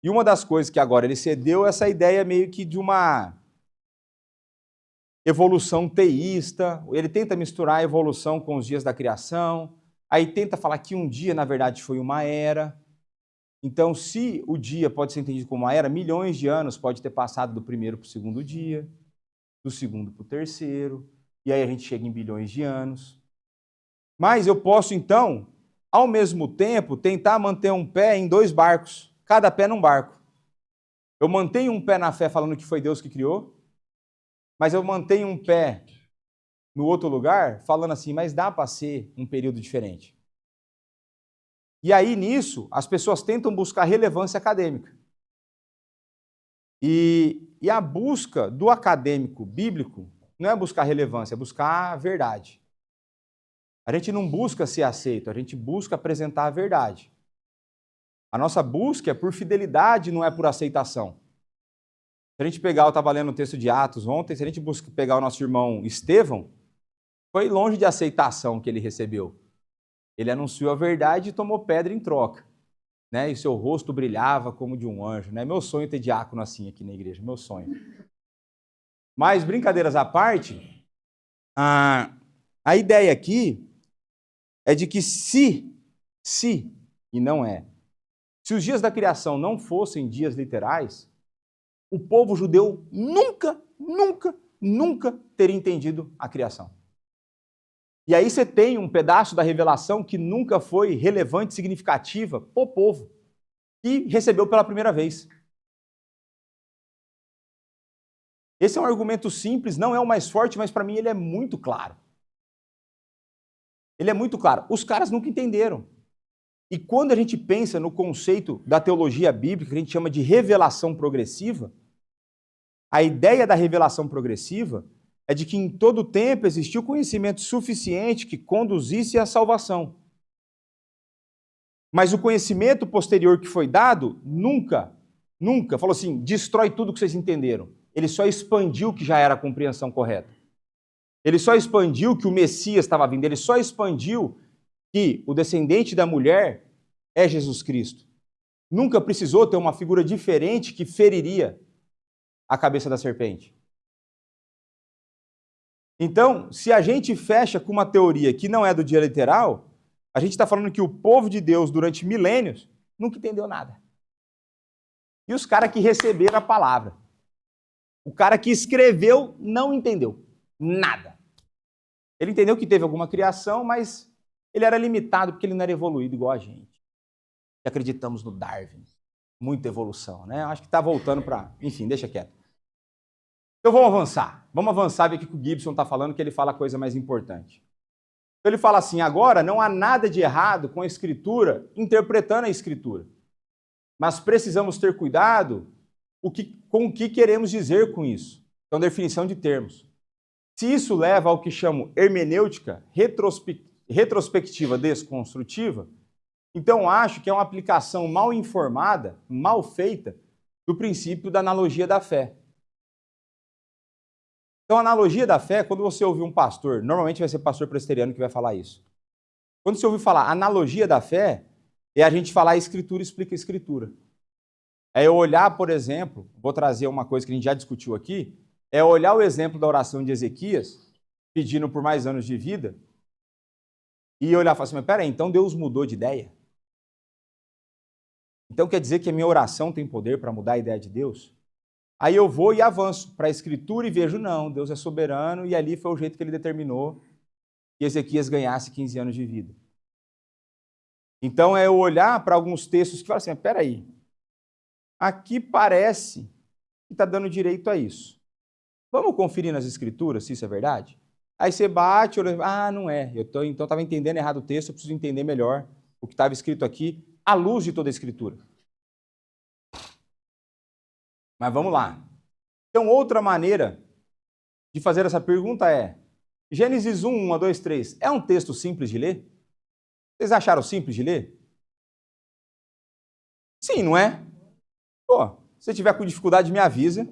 E uma das coisas que agora ele cedeu é essa ideia meio que de uma evolução teísta. Ele tenta misturar a evolução com os dias da criação, aí tenta falar que um dia, na verdade, foi uma era. Então, se o dia pode ser entendido como uma era, milhões de anos pode ter passado do primeiro para o segundo dia, do segundo para o terceiro, e aí a gente chega em bilhões de anos. Mas eu posso, então, ao mesmo tempo, tentar manter um pé em dois barcos, cada pé num barco. Eu mantenho um pé na fé falando que foi Deus que criou, mas eu mantenho um pé no outro lugar falando assim, mas dá para ser um período diferente. E aí, nisso, as pessoas tentam buscar relevância acadêmica. E a busca do acadêmico bíblico não é buscar relevância, é buscar a verdade. A gente não busca ser aceito, a gente busca apresentar a verdade. A nossa busca é por fidelidade, não é por aceitação. Se a gente pegar, eu estava lendo o texto de Atos ontem, se a gente pegar o nosso irmão Estevão, foi longe de aceitação que ele recebeu. Ele anunciou a verdade e tomou pedra em troca. Né? E seu rosto brilhava como de um anjo. Né? Meu sonho é ter diácono assim aqui na igreja, meu sonho. Mas, brincadeiras à parte, a ideia aqui é de que se, e não é, se os dias da criação não fossem dias literais, o povo judeu nunca teria entendido a criação. E aí você tem um pedaço da revelação que nunca foi relevante, significativa para o povo, e recebeu pela primeira vez. Esse é um argumento simples, não é o mais forte, mas para mim ele é muito claro. Ele é muito claro. Os caras nunca entenderam. E quando a gente pensa no conceito da teologia bíblica, que a gente chama de revelação progressiva, a ideia da revelação progressiva é de que em todo tempo existiu conhecimento suficiente que conduzisse à salvação. Mas o conhecimento posterior que foi dado nunca falou assim, destrói tudo que vocês entenderam. Ele só expandiu o que já era a compreensão correta. Ele só expandiu que o Messias estava vindo. Ele só expandiu que o descendente da mulher é Jesus Cristo. Nunca precisou ter uma figura diferente que feriria a cabeça da serpente. Então, se a gente fecha com uma teoria que não é do dia literal, a gente está falando que o povo de Deus, durante milênios, nunca entendeu nada. E os caras que receberam a palavra, o cara que escreveu não entendeu nada. Ele entendeu que teve alguma criação, mas ele era limitado porque ele não era evoluído igual a gente. E acreditamos no Darwin. Muita evolução, né? Acho que está voltando para... Enfim, deixa quieto. Então vamos avançar. Vamos avançar e ver o que o Gibson está falando, que ele fala a coisa mais importante. Então ele fala assim, agora não há nada de errado com a Escritura, interpretando a Escritura. Mas precisamos ter cuidado com o que queremos dizer com isso. Então, definição de termos. Se isso leva ao que chamo hermenêutica retrospectiva desconstrutiva, então acho que é uma aplicação mal informada, mal feita, do princípio da analogia da fé. Então, a analogia da fé, quando você ouvir um pastor, normalmente vai ser pastor presbiteriano que vai falar isso. Quando você ouvir falar analogia da fé, é a gente falar a Escritura explica a Escritura. É eu olhar, por exemplo, vou trazer uma coisa que a gente já discutiu aqui, é olhar o exemplo da oração de Ezequias, pedindo por mais anos de vida, e olhar e falar assim, mas peraí, então Deus mudou de ideia? Então quer dizer que a minha oração tem poder para mudar a ideia de Deus? Aí eu vou e avanço para a Escritura e vejo, não, Deus é soberano e ali foi o jeito que ele determinou que Ezequias ganhasse 15 anos de vida. Então é eu olhar para alguns textos que falam assim, peraí, aqui parece que está dando direito a isso. Vamos conferir nas Escrituras se isso é verdade? Aí você bate, olha, não é, então estava entendendo errado o texto, eu preciso entender melhor o que estava escrito aqui, à luz de toda a Escritura. Mas vamos lá. Então, outra maneira de fazer essa pergunta é, Gênesis 1, 1, 2, 3, é um texto simples de ler? Vocês acharam simples de ler? Sim, não é? Pô, se você tiver com dificuldade, me avisa.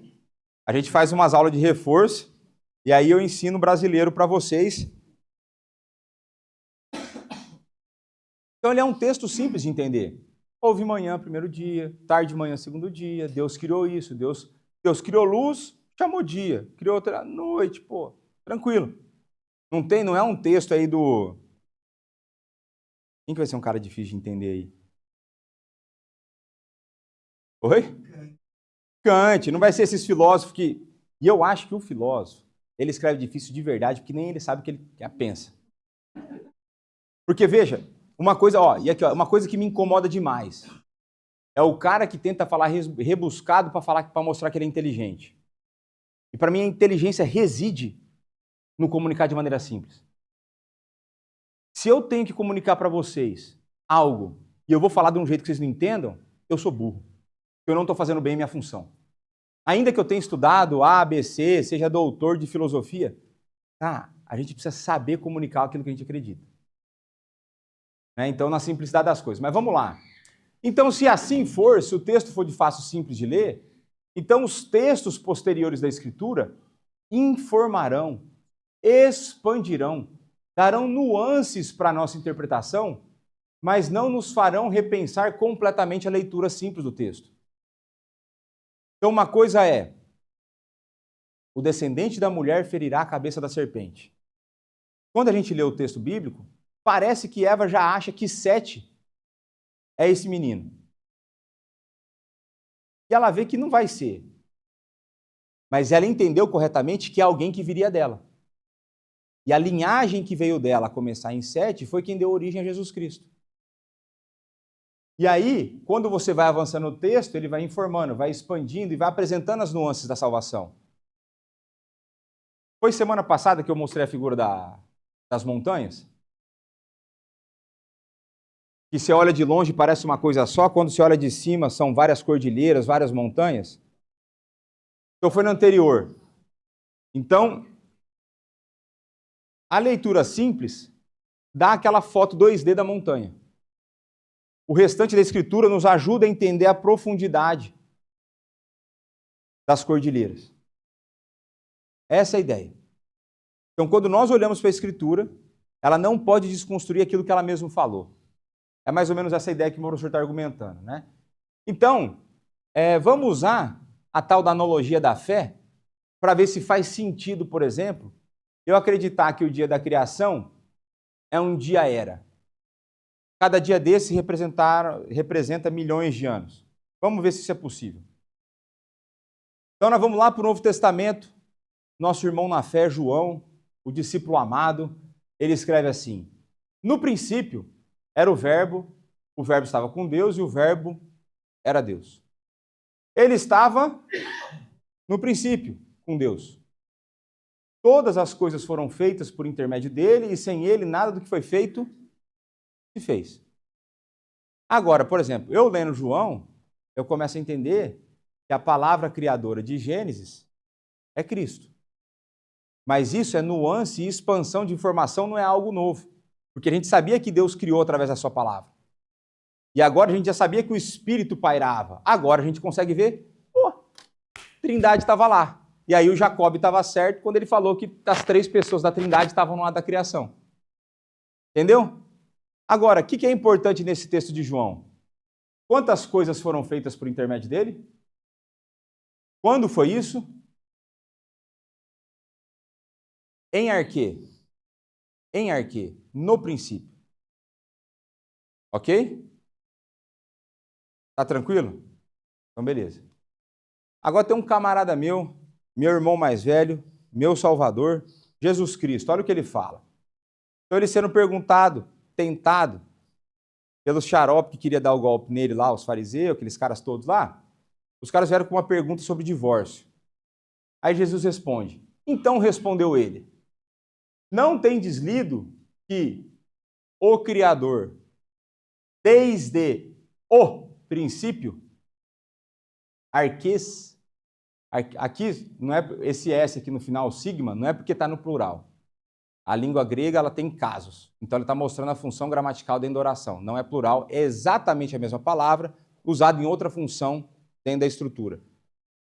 A gente faz umas aulas de reforço e aí eu ensino brasileiro para vocês. Então, ele é um texto simples de entender. Houve manhã, primeiro dia, tarde de manhã, segundo dia, Deus criou isso, Deus criou luz, chamou dia, criou outra noite, pô, tranquilo. Não é um texto aí do... Quem que vai ser um cara difícil de entender aí? Oi? Kant, não vai ser esses filósofos que... E eu acho que o filósofo, ele escreve difícil de verdade, porque nem ele sabe o que ele pensa. Porque, veja, uma coisa, ó, e aqui, ó, uma coisa que me incomoda demais é o cara que tenta falar rebuscado para mostrar que ele é inteligente. E para mim a inteligência reside no comunicar de maneira simples. Se eu tenho que comunicar para vocês algo e eu vou falar de um jeito que vocês não entendam, eu sou burro. Eu não estou fazendo bem a minha função. Ainda que eu tenha estudado A, B, C, seja doutor de filosofia, a gente precisa saber comunicar aquilo que a gente acredita. Né? Então, na simplicidade das coisas. Mas vamos lá. Então, se assim for, se o texto for de fácil simples de ler, então os textos posteriores da Escritura informarão, expandirão, darão nuances para a nossa interpretação, mas não nos farão repensar completamente a leitura simples do texto. Então, uma coisa é, o descendente da mulher ferirá a cabeça da serpente. Quando a gente lê o texto bíblico, parece que Eva já acha que Sete é esse menino. E ela vê que não vai ser. Mas ela entendeu corretamente que é alguém que viria dela. E a linhagem que veio dela a começar em Sete foi quem deu origem a Jesus Cristo. E aí, quando você vai avançando no texto, ele vai informando, vai expandindo e vai apresentando as nuances da salvação. Foi semana passada que eu mostrei a figura das montanhas? Que você olha de longe parece uma coisa só, quando você olha de cima são várias cordilheiras, várias montanhas. Então foi no anterior. Então, a leitura simples dá aquela foto 2D da montanha. O restante da escritura nos ajuda a entender a profundidade das cordilheiras. Essa é a ideia. Então, quando nós olhamos para a escritura, ela não pode desconstruir aquilo que ela mesma falou. É mais ou menos essa ideia que o professor está argumentando, né? Então, vamos usar a tal da analogia da fé para ver se faz sentido, por exemplo, eu acreditar que o dia da criação é um dia-era. Cada dia desse representa milhões de anos. Vamos ver se isso é possível. Então, nós vamos lá para o Novo Testamento. Nosso irmão na fé, João, o discípulo amado, ele escreve assim: no princípio era o Verbo estava com Deus e o Verbo era Deus. Ele estava no princípio com Deus. Todas as coisas foram feitas por intermédio dele e sem ele nada do que foi feito se fez. Agora, por exemplo, eu lendo João, eu começo a entender que a palavra criadora de Gênesis é Cristo. Mas isso é nuance e expansão de informação, não é algo novo. Porque a gente sabia que Deus criou através da sua palavra. E agora a gente já sabia que o Espírito pairava. Agora a gente consegue ver, Trindade estava lá. E aí o Jacob estava certo quando ele falou que as 3 pessoas da Trindade estavam no lado da criação. Entendeu? Agora, o que é importante nesse texto de João? Quantas coisas foram feitas por intermédio dele? Quando foi isso? Em arquê. Em arquê. No princípio. Ok? Tá tranquilo? Então, beleza. Agora tem um camarada meu irmão mais velho, meu Salvador, Jesus Cristo. Olha o que ele fala. Então, ele sendo perguntado, tentado, pelos xarope que queria dar o golpe nele lá, os fariseus, aqueles caras todos lá, os caras vieram com uma pergunta sobre divórcio. Aí Jesus responde: então respondeu ele, não tendes lido que o Criador, desde o princípio, arquês, aqui não é esse S aqui no final, sigma, não é porque está no plural. A língua grega ela tem casos, então ele está mostrando a função gramatical dentro da oração. Não é plural, é exatamente a mesma palavra, usada em outra função dentro da estrutura.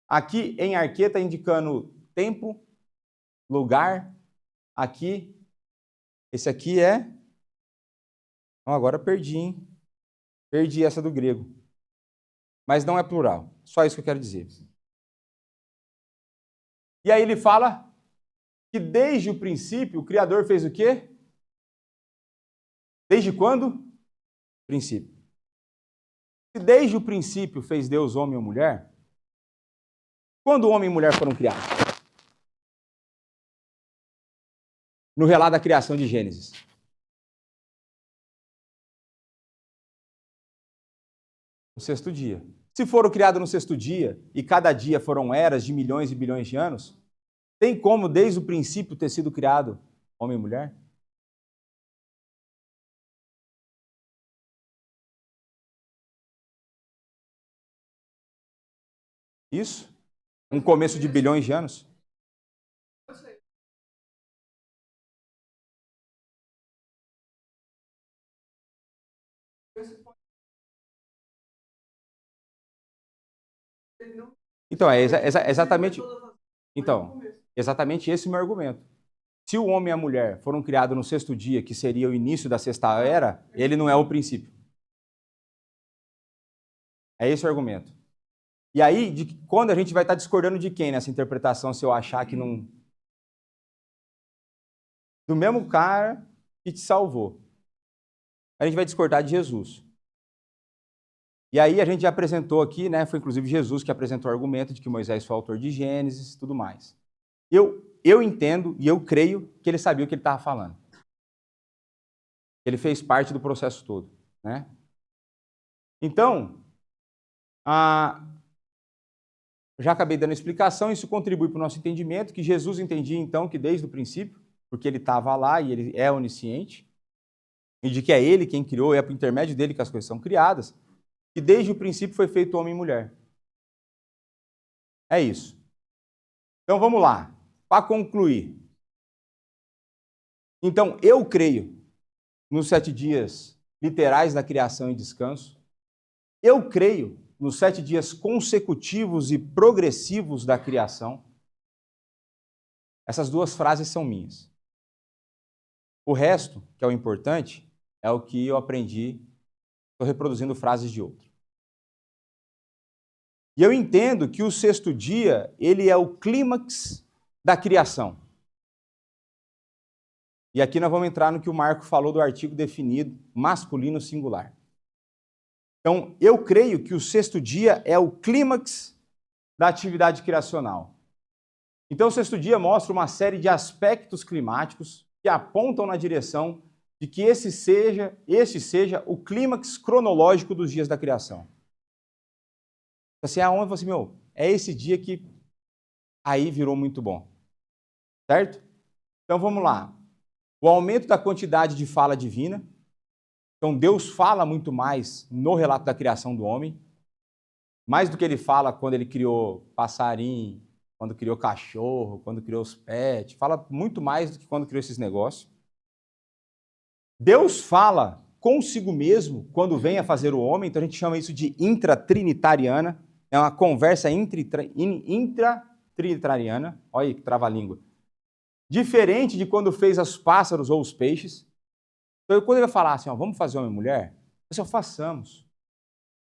Aqui em arquê está indicando tempo, lugar. Aqui, esse aqui é... agora perdi, hein? Perdi essa do grego. Mas não é plural. Só isso que eu quero dizer. E aí ele fala que desde o princípio o Criador fez o quê? Desde quando? Princípio. Se desde o princípio fez Deus homem ou mulher, quando o homem e mulher foram criados? No relato da criação de Gênesis. No sexto dia. Se foram criados no sexto dia, e cada dia foram eras de milhões e bilhões de anos, tem como, desde o princípio, ter sido criado homem e mulher? Isso? Um começo de bilhões de anos? Então, exatamente. Então, exatamente esse é o meu argumento. Se o homem e a mulher foram criados no sexto dia, que seria o início da sexta era, ele não é o princípio. É esse o argumento. E aí, quando a gente vai estar discordando de quem nessa interpretação, se eu achar que não. Do mesmo cara que te salvou. A gente vai discordar de Jesus. E aí a gente já apresentou aqui, né? Foi inclusive Jesus que apresentou o argumento de que Moisés foi o autor de Gênesis e tudo mais. Eu entendo e eu creio que ele sabia o que ele estava falando. Ele fez parte do processo todo, né? Então, já acabei dando a explicação, isso contribui para o nosso entendimento, que Jesus entendia então que desde o princípio, porque ele estava lá e ele é onisciente, e de que é ele quem criou, é por intermédio dele que as coisas são criadas, que desde o princípio foi feito homem e mulher. É isso. Então vamos lá, para concluir. Então eu creio nos 7 dias literais da criação e descanso. Eu creio nos 7 dias consecutivos e progressivos da criação. Essas duas frases são minhas. O resto, que é o importante, é o que eu aprendi, estou reproduzindo frases de outro. E eu entendo que o sexto dia, ele é o clímax da criação. E aqui nós vamos entrar no que o Marco falou do artigo definido, masculino singular. Então, eu creio que o sexto dia é o clímax da atividade criacional. Então, o sexto dia mostra uma série de aspectos climáticos que apontam na direção de que este seja o clímax cronológico dos dias da criação. Você aonde você, é esse dia que aí virou muito bom. Certo? Então, vamos lá. O aumento da quantidade de fala divina. Então, Deus fala muito mais no relato da criação do homem, mais do que ele fala quando ele criou passarinho, quando criou cachorro, quando criou os pets. Fala muito mais do que quando criou esses negócios. Deus fala consigo mesmo quando vem a fazer o homem, então a gente chama isso de intratrinitariana. É uma conversa intratrinitariana. Olha aí que trava-língua. Diferente de quando fez os pássaros ou os peixes. Então, quando ele vai falar assim, vamos fazer homem e mulher, assim, façamos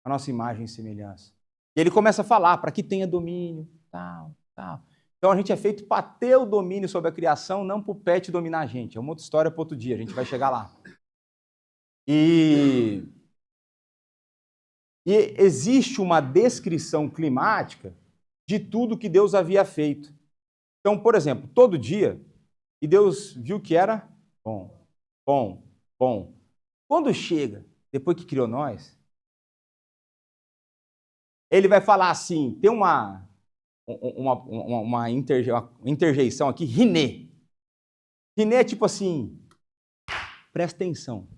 a nossa imagem e semelhança. E ele começa a falar para que tenha domínio, tal. Então, a gente é feito para ter o domínio sobre a criação, não para o pet dominar a gente. É uma outra história para outro dia, a gente vai chegar lá. E existe uma descrição climática de tudo que Deus havia feito. Então, por exemplo, todo dia, e Deus viu que era bom. Quando chega, depois que criou nós, ele vai falar assim, tem uma interjeição aqui, riné. Riné é tipo assim, presta atenção.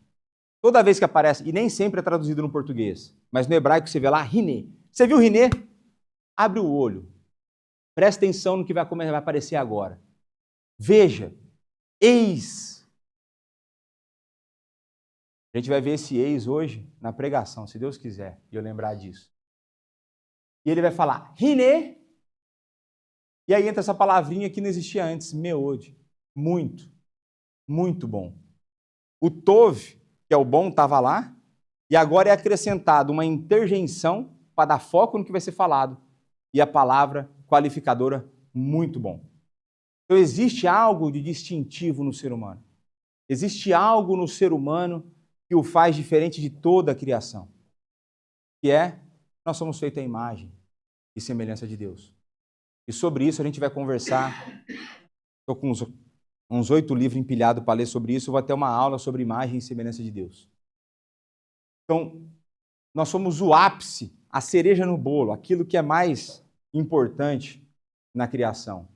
Toda vez que aparece, e nem sempre é traduzido no português, mas no hebraico você vê lá, riné. Você viu riné? Abre o olho. Presta atenção no que vai aparecer agora. Veja, eis. A gente vai ver esse eis hoje na pregação, se Deus quiser, e eu lembrar disso. E ele vai falar, riné. E aí entra essa palavrinha que não existia antes, meode. Muito, muito bom. O tov, que é o bom, estava lá, E agora é acrescentado uma interjeição para dar foco no que vai ser falado. E a palavra qualificadora, muito bom. Então existe algo de distintivo no ser humano. Existe algo no ser humano que o faz diferente de toda a criação. Que é, nós somos feitos à imagem e semelhança de Deus. E sobre isso a gente vai conversar. Estou com uns 8 livros empilhados para ler sobre isso. Eu vou ter uma aula sobre imagem e semelhança de Deus. Então, nós somos o ápice, a cereja no bolo, aquilo que é mais importante na criação.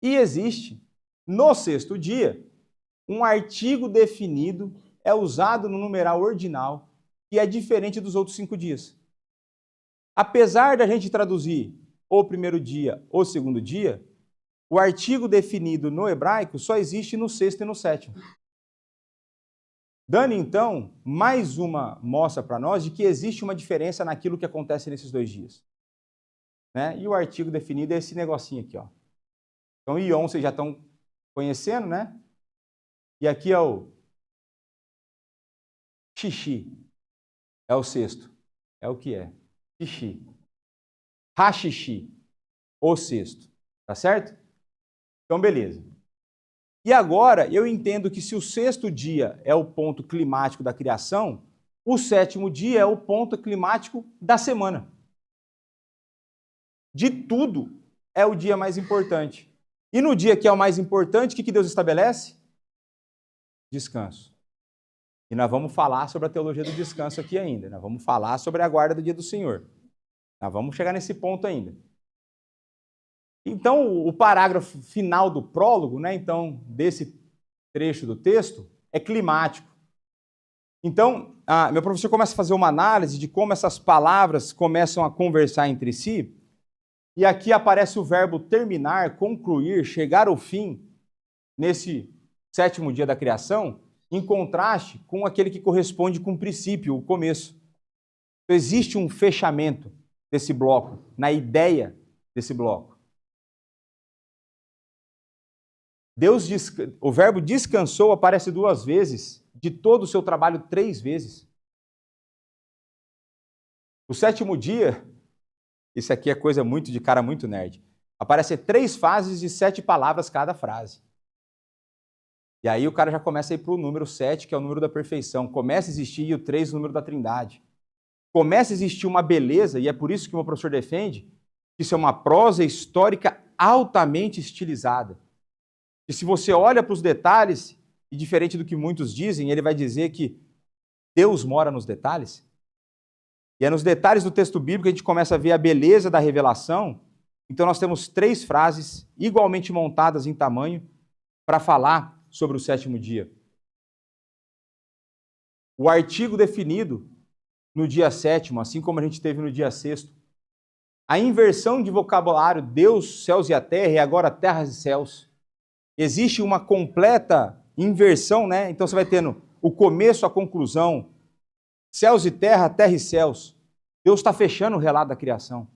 E existe, no 6º dia, um artigo definido, é usado no numeral ordinal, que é diferente dos outros 5 dias. Apesar da gente traduzir o 1º dia, o 2º dia, o artigo definido no hebraico só existe no 6º e no 7º. Dando, então, mais uma mostra para nós de que existe uma diferença naquilo que acontece nesses 2 dias. Né? E o artigo definido é esse negocinho aqui. Ó. Então, Ion vocês já estão conhecendo, né? E aqui é o xixi. É o 6º. É o que é. Xixi. Haxixi. O 6º. Tá certo? Então, beleza. E agora, eu entendo que se o 6º dia é o ponto climático da criação, o 7º dia é o ponto climático da semana. De tudo, é o dia mais importante. E no dia que é o mais importante, o que Deus estabelece? Descanso. E nós vamos falar sobre a teologia do descanso aqui ainda. Nós vamos falar sobre a guarda do dia do Senhor. Nós vamos chegar nesse ponto ainda. Então, o parágrafo final do prólogo, né, então, desse trecho do texto, é climático. Então, meu professor começa a fazer uma análise de como essas palavras começam a conversar entre si, e aqui aparece o verbo terminar, concluir, chegar ao fim, nesse 7º dia da criação, em contraste com aquele que corresponde com o princípio, o começo. Então, existe um fechamento desse bloco, na ideia desse bloco. O verbo descansou aparece 2 vezes, de todo o seu trabalho 3 vezes. O 7º dia, isso aqui é coisa muito de cara muito nerd, aparece 3 fases de 7 palavras cada frase. E aí o cara já começa a ir para o número 7, que é o número da perfeição. Começa a existir, e o 3, o número da trindade. Começa a existir uma beleza, e é por isso que o meu professor defende, que isso é uma prosa histórica altamente estilizada. E se você olha para os detalhes, e diferente do que muitos dizem, ele vai dizer que Deus mora nos detalhes. E é nos detalhes do texto bíblico que a gente começa a ver a beleza da revelação. Então nós temos 3 frases igualmente montadas em tamanho para falar sobre o 7º dia. O artigo definido no dia 7º, assim como a gente teve no dia 6º. A inversão de vocabulário Deus, céus e a terra, e agora terras e céus. Existe uma completa inversão, né? Então você vai tendo o começo, a conclusão, céus e terra, terra e céus. Deus está fechando o relato da criação.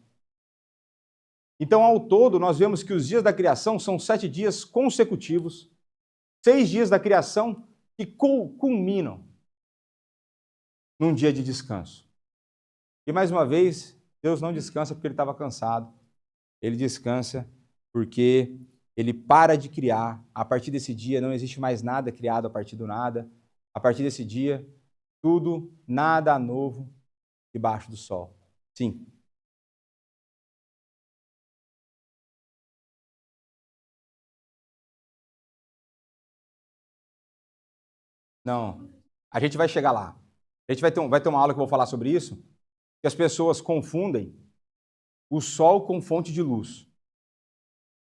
Então, ao todo, nós vemos que os dias da criação são 7 dias consecutivos, 6 dias da criação que culminam num dia de descanso. E mais uma vez, Deus não descansa porque ele estava cansado. Ele descansa porque ele para de criar. A partir desse dia não existe mais nada criado a partir do nada. A partir desse dia, tudo, nada novo debaixo do sol. Sim. Não. A gente vai chegar lá. A gente vai ter uma aula que eu vou falar sobre isso, que as pessoas confundem o sol com fonte de luz.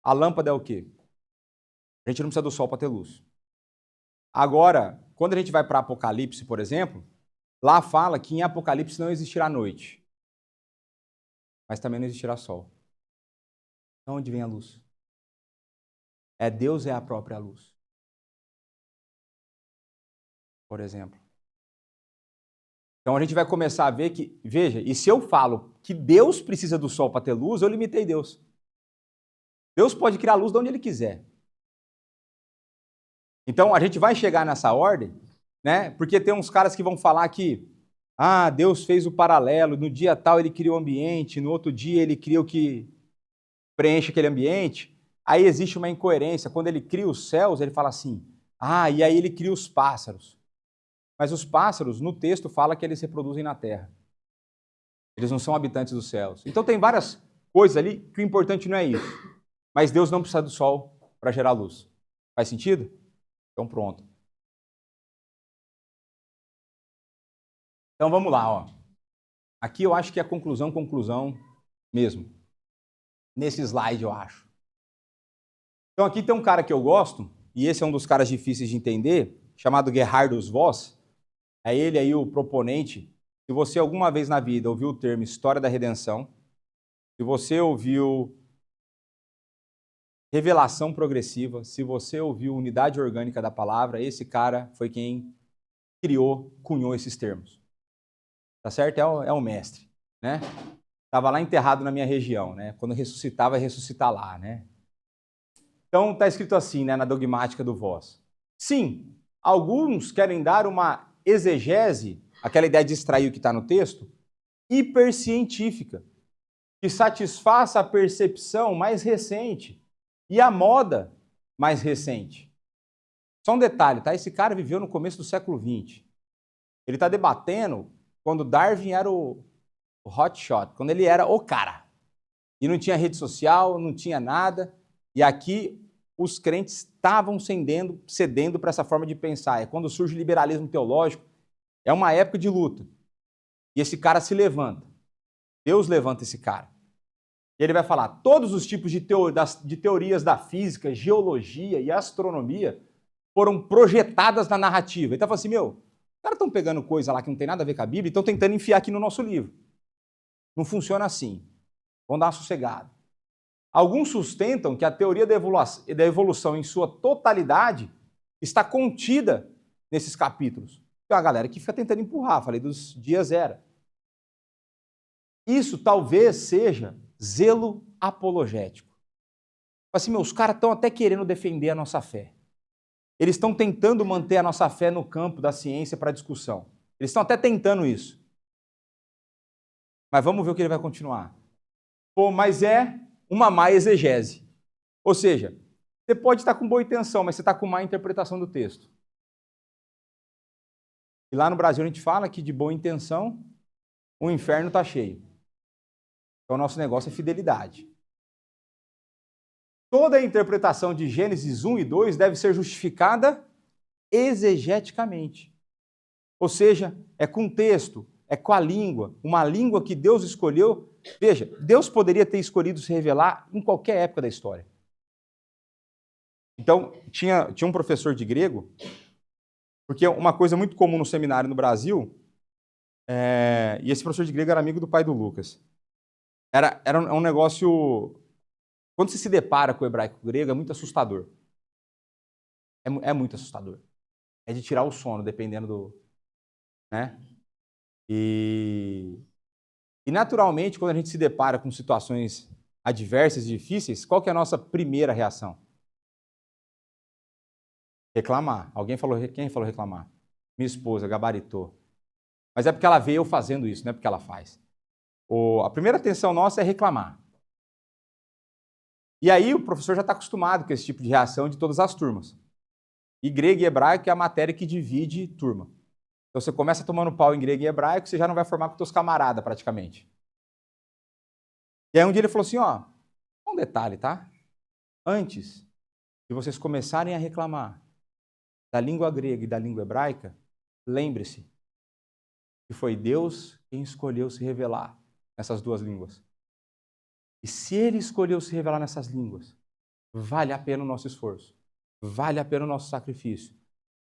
A lâmpada é o quê? A gente não precisa do sol para ter luz. Agora, quando a gente vai para Apocalipse, por exemplo, lá fala que em Apocalipse não existirá noite, mas também não existirá sol. De onde vem a luz? Deus é a própria luz. Por exemplo. Então a gente vai começar a ver que, veja, e se eu falo que Deus precisa do sol para ter luz, eu limitei Deus. Deus pode criar luz de onde ele quiser. Então a gente vai chegar nessa ordem, né? Porque tem uns caras que vão falar que Ah, Deus fez o paralelo, no dia tal ele criou o ambiente, no outro dia ele cria o que preenche aquele ambiente. Aí existe uma incoerência. Quando ele cria os céus, ele fala assim, ah, e aí ele cria os pássaros. Mas os pássaros, no texto, fala que eles se reproduzem na terra. Eles não são habitantes dos céus. Então tem várias coisas ali que o importante não é isso. Mas Deus não precisa do sol para gerar luz. Faz sentido? Então pronto. Então vamos lá, ó. Aqui eu acho que é conclusão mesmo. Nesse slide, eu acho. Então aqui tem um cara que eu gosto, e esse é um dos caras difíceis de entender, chamado Gerhardus Voss. É ele aí o proponente. Se você alguma vez na vida ouviu o termo História da Redenção, se você ouviu revelação progressiva, se você ouviu unidade orgânica da palavra, esse cara foi quem cunhou esses termos. Tá certo? É o mestre, né? Estava lá enterrado na minha região, né? Quando ressuscitar, vai ressuscitar lá, né? Então está escrito assim, né, na dogmática do Voss. Sim, alguns querem dar uma exegese, aquela ideia de extrair o que está no texto, hipercientífica, que satisfaça a percepção mais recente e a moda mais recente. Só um detalhe, tá? Esse cara viveu no começo do século XX. Ele está debatendo quando Darwin era o hotshot, quando ele era o cara. E não tinha rede social, não tinha nada. E aqui os crentes estavam cedendo para essa forma de pensar. É quando surge o liberalismo teológico, é uma época de luta. E esse cara se levanta. Deus levanta esse cara. E ele vai falar, todos os tipos de teorias da física, geologia e astronomia foram projetadas na narrativa. Então, fala assim, os caras estão pegando coisa lá que não tem nada a ver com a Bíblia e estão tentando enfiar aqui no nosso livro. Não funciona assim. Vamos dar uma sossegada. Alguns sustentam que a teoria da evolução em sua totalidade está contida nesses capítulos. Tem uma galera que fica tentando empurrar, falei dos dias zero. Isso talvez seja zelo apologético. Assim, os caras estão até querendo defender a nossa fé. Eles estão tentando manter a nossa fé no campo da ciência para discussão. Eles estão até tentando isso. Mas vamos ver o que ele vai continuar. Pô, mas é uma má exegese. Ou seja, você pode estar com boa intenção, mas você está com má interpretação do texto. E lá no Brasil a gente fala que de boa intenção o inferno está cheio. Então o nosso negócio é fidelidade. Toda a interpretação de Gênesis 1 e 2 deve ser justificada exegeticamente. Ou seja, é com o texto, é com a língua, uma língua que Deus escolheu. Veja, Deus poderia ter escolhido se revelar em qualquer época da história. Então, tinha um professor de grego, porque uma coisa muito comum no seminário no Brasil, e esse professor de grego era amigo do pai do Lucas. Era um negócio... Quando você se depara com o hebraico grego, é muito assustador. É muito assustador. É de tirar o sono, dependendo do... né? E naturalmente, quando a gente se depara com situações adversas e difíceis, qual que é a nossa primeira reação? Reclamar. Quem falou reclamar? Minha esposa, gabaritou. Mas é porque ela vê eu fazendo isso, não é porque ela faz. A primeira atenção nossa é reclamar. E aí o professor já está acostumado com esse tipo de reação de todas as turmas. E grego e hebraico é a matéria que divide turma. Então você começa tomando pau em grego e hebraico, você já não vai formar com teus camaradas praticamente. E aí um dia ele falou assim, um detalhe, tá? Antes de vocês começarem a reclamar da língua grega e da língua hebraica, lembre-se que foi Deus quem escolheu se revelar nessas duas línguas. E se Ele escolheu se revelar nessas línguas, vale a pena o nosso esforço, vale a pena o nosso sacrifício,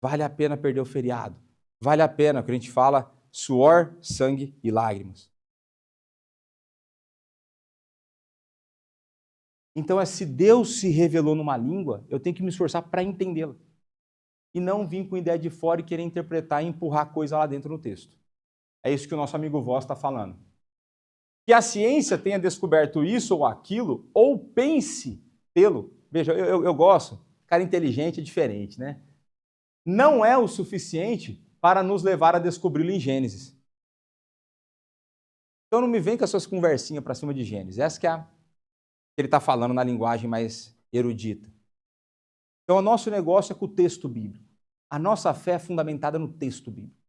vale a pena perder o feriado, vale a pena, que a gente fala, suor, sangue e lágrimas. Então, se Deus se revelou numa língua, eu tenho que me esforçar para entendê-la. E não vir com ideia de fora e querer interpretar e empurrar coisa lá dentro no texto. É isso que o nosso amigo Voss está falando. Que a ciência tenha descoberto isso ou aquilo, ou pense tê-lo. Veja, eu gosto, cara inteligente é diferente, né? Não é o suficiente para nos levar a descobri-lo em Gênesis. Então não me vem com as suas conversinhas para cima de Gênesis. Essa que é que ele está falando na linguagem mais erudita. Então o nosso negócio é com o texto bíblico. A nossa fé é fundamentada no texto bíblico.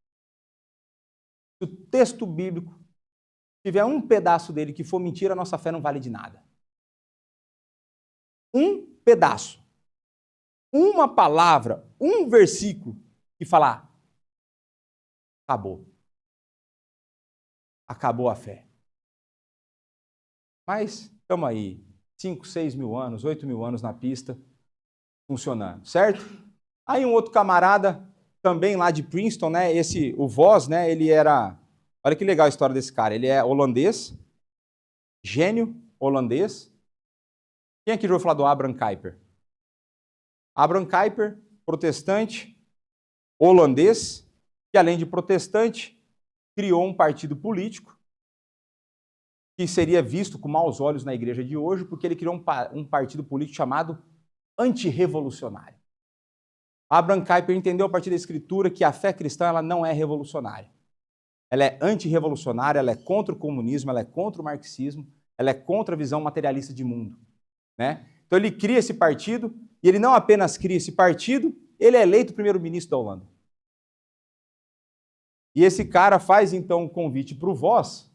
Se o texto bíblico tiver um pedaço dele que for mentira, a nossa fé não vale de nada. Um pedaço. Uma palavra, um versículo que falar, acabou. Acabou a fé. Mas estamos aí, 5, 6 mil anos, 8 mil anos na pista, funcionando, certo? Aí um outro camarada, também lá de Princeton, né? O Voss, né? Ele era... Olha que legal a história desse cara. Ele é holandês, gênio holandês. Quem aqui já ouviu falar do Abraham Kuyper? Abraham Kuyper, protestante, holandês, que além de protestante, criou um partido político que seria visto com maus olhos na igreja de hoje, porque ele criou um partido político chamado antirrevolucionário. Abraham Kuyper entendeu a partir da Escritura que a fé cristã ela não é revolucionária. Ela é antirrevolucionária, ela é contra o comunismo, ela é contra o marxismo, ela é contra a visão materialista de mundo. Né? Então ele cria esse partido, e ele não apenas cria esse partido, ele é eleito primeiro-ministro da Holanda. E esse cara faz então um convite para o Voss.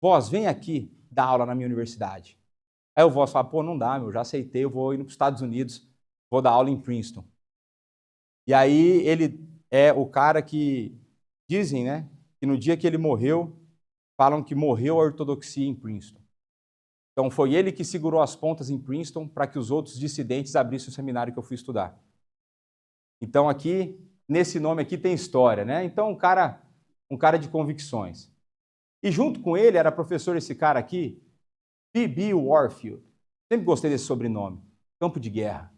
Voss, vem aqui dar aula na minha universidade. Aí o Voss fala, pô, não dá, já aceitei, eu vou indo para os Estados Unidos, vou dar aula em Princeton. E aí ele é o cara que, dizem, né, que no dia que ele morreu, falam que morreu a ortodoxia em Princeton. Então foi ele que segurou as pontas em Princeton para que os outros dissidentes abrissem o seminário que eu fui estudar. Então aqui, nesse nome aqui tem história, né? Então um cara de convicções. E junto com ele era professor esse cara aqui, B.B. Warfield. Sempre gostei desse sobrenome, campo de guerra.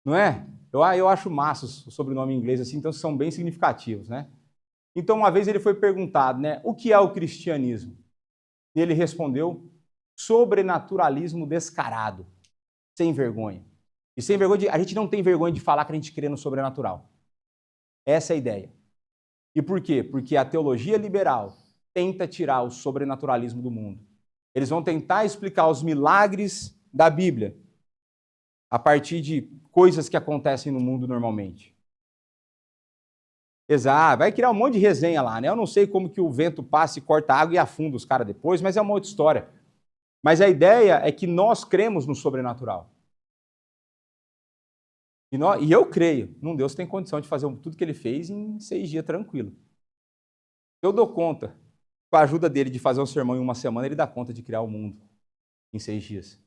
Não é? Eu acho massa o sobrenome em inglês assim, então são bem significativos, né? Então uma vez ele foi perguntado, né, o que é o cristianismo? E ele respondeu, sobrenaturalismo descarado, sem vergonha. E sem vergonha, a gente não tem vergonha de falar que a gente crê no sobrenatural. Essa é a ideia. E por quê? Porque a teologia liberal tenta tirar o sobrenaturalismo do mundo. Eles vão tentar explicar os milagres da Bíblia a partir de coisas que acontecem no mundo normalmente. Exato, vai criar um monte de resenha lá, né? Eu não sei como que o vento passa e corta a água e afunda os caras depois, mas é uma outra história. Mas a ideia é que nós cremos no sobrenatural. E eu creio, Deus tem condição de fazer tudo que ele fez em 6 dias tranquilo. Eu dou conta, com a ajuda dele de fazer um sermão em 1 semana, ele dá conta de criar o mundo em 6 dias.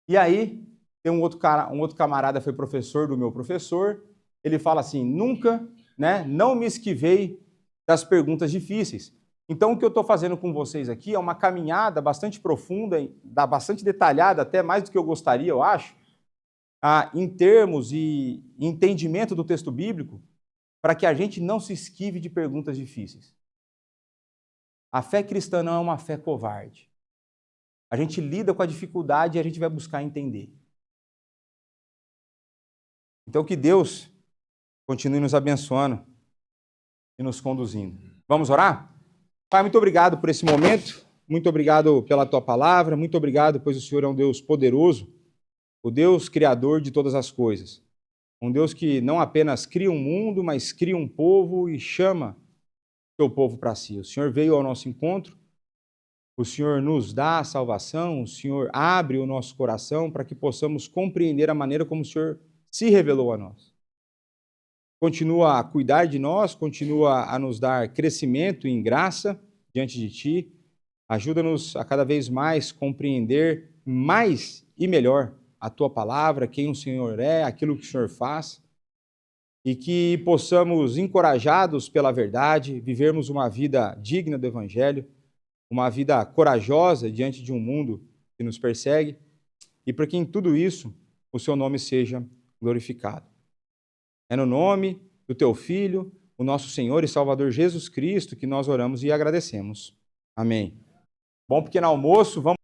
E aí, tem um outro camarada, foi professor do meu professor, ele fala assim, nunca, né, não me esquivei das perguntas difíceis. Então, o que eu estou fazendo com vocês aqui é uma caminhada bastante profunda, bastante detalhada, até mais do que eu gostaria, eu acho, em termos e entendimento do texto bíblico, para que a gente não se esquive de perguntas difíceis. A fé cristã não é uma fé covarde. A gente lida com a dificuldade e a gente vai buscar entender. Então, que Deus continue nos abençoando e nos conduzindo. Vamos orar? Pai, muito obrigado por esse momento, muito obrigado pela Tua palavra, muito obrigado, pois o Senhor é um Deus poderoso, o Deus criador de todas as coisas. Um Deus que não apenas cria um mundo, mas cria um povo e chama o seu povo para si. O Senhor veio ao nosso encontro, o Senhor nos dá a salvação, o Senhor abre o nosso coração para que possamos compreender a maneira como o Senhor se revelou a nós. Continua a cuidar de nós, continua a nos dar crescimento em graça diante de Ti. Ajuda-nos a cada vez mais compreender mais e melhor a Tua palavra, quem o Senhor é, aquilo que o Senhor faz, e que possamos, encorajados pela verdade, vivermos uma vida digna do Evangelho, uma vida corajosa diante de um mundo que nos persegue, e para que em tudo isso o Seu nome seja glorificado. É no nome do Teu Filho, o nosso Senhor e Salvador Jesus Cristo, que nós oramos e agradecemos. Amém. Bom pequeno almoço, vamos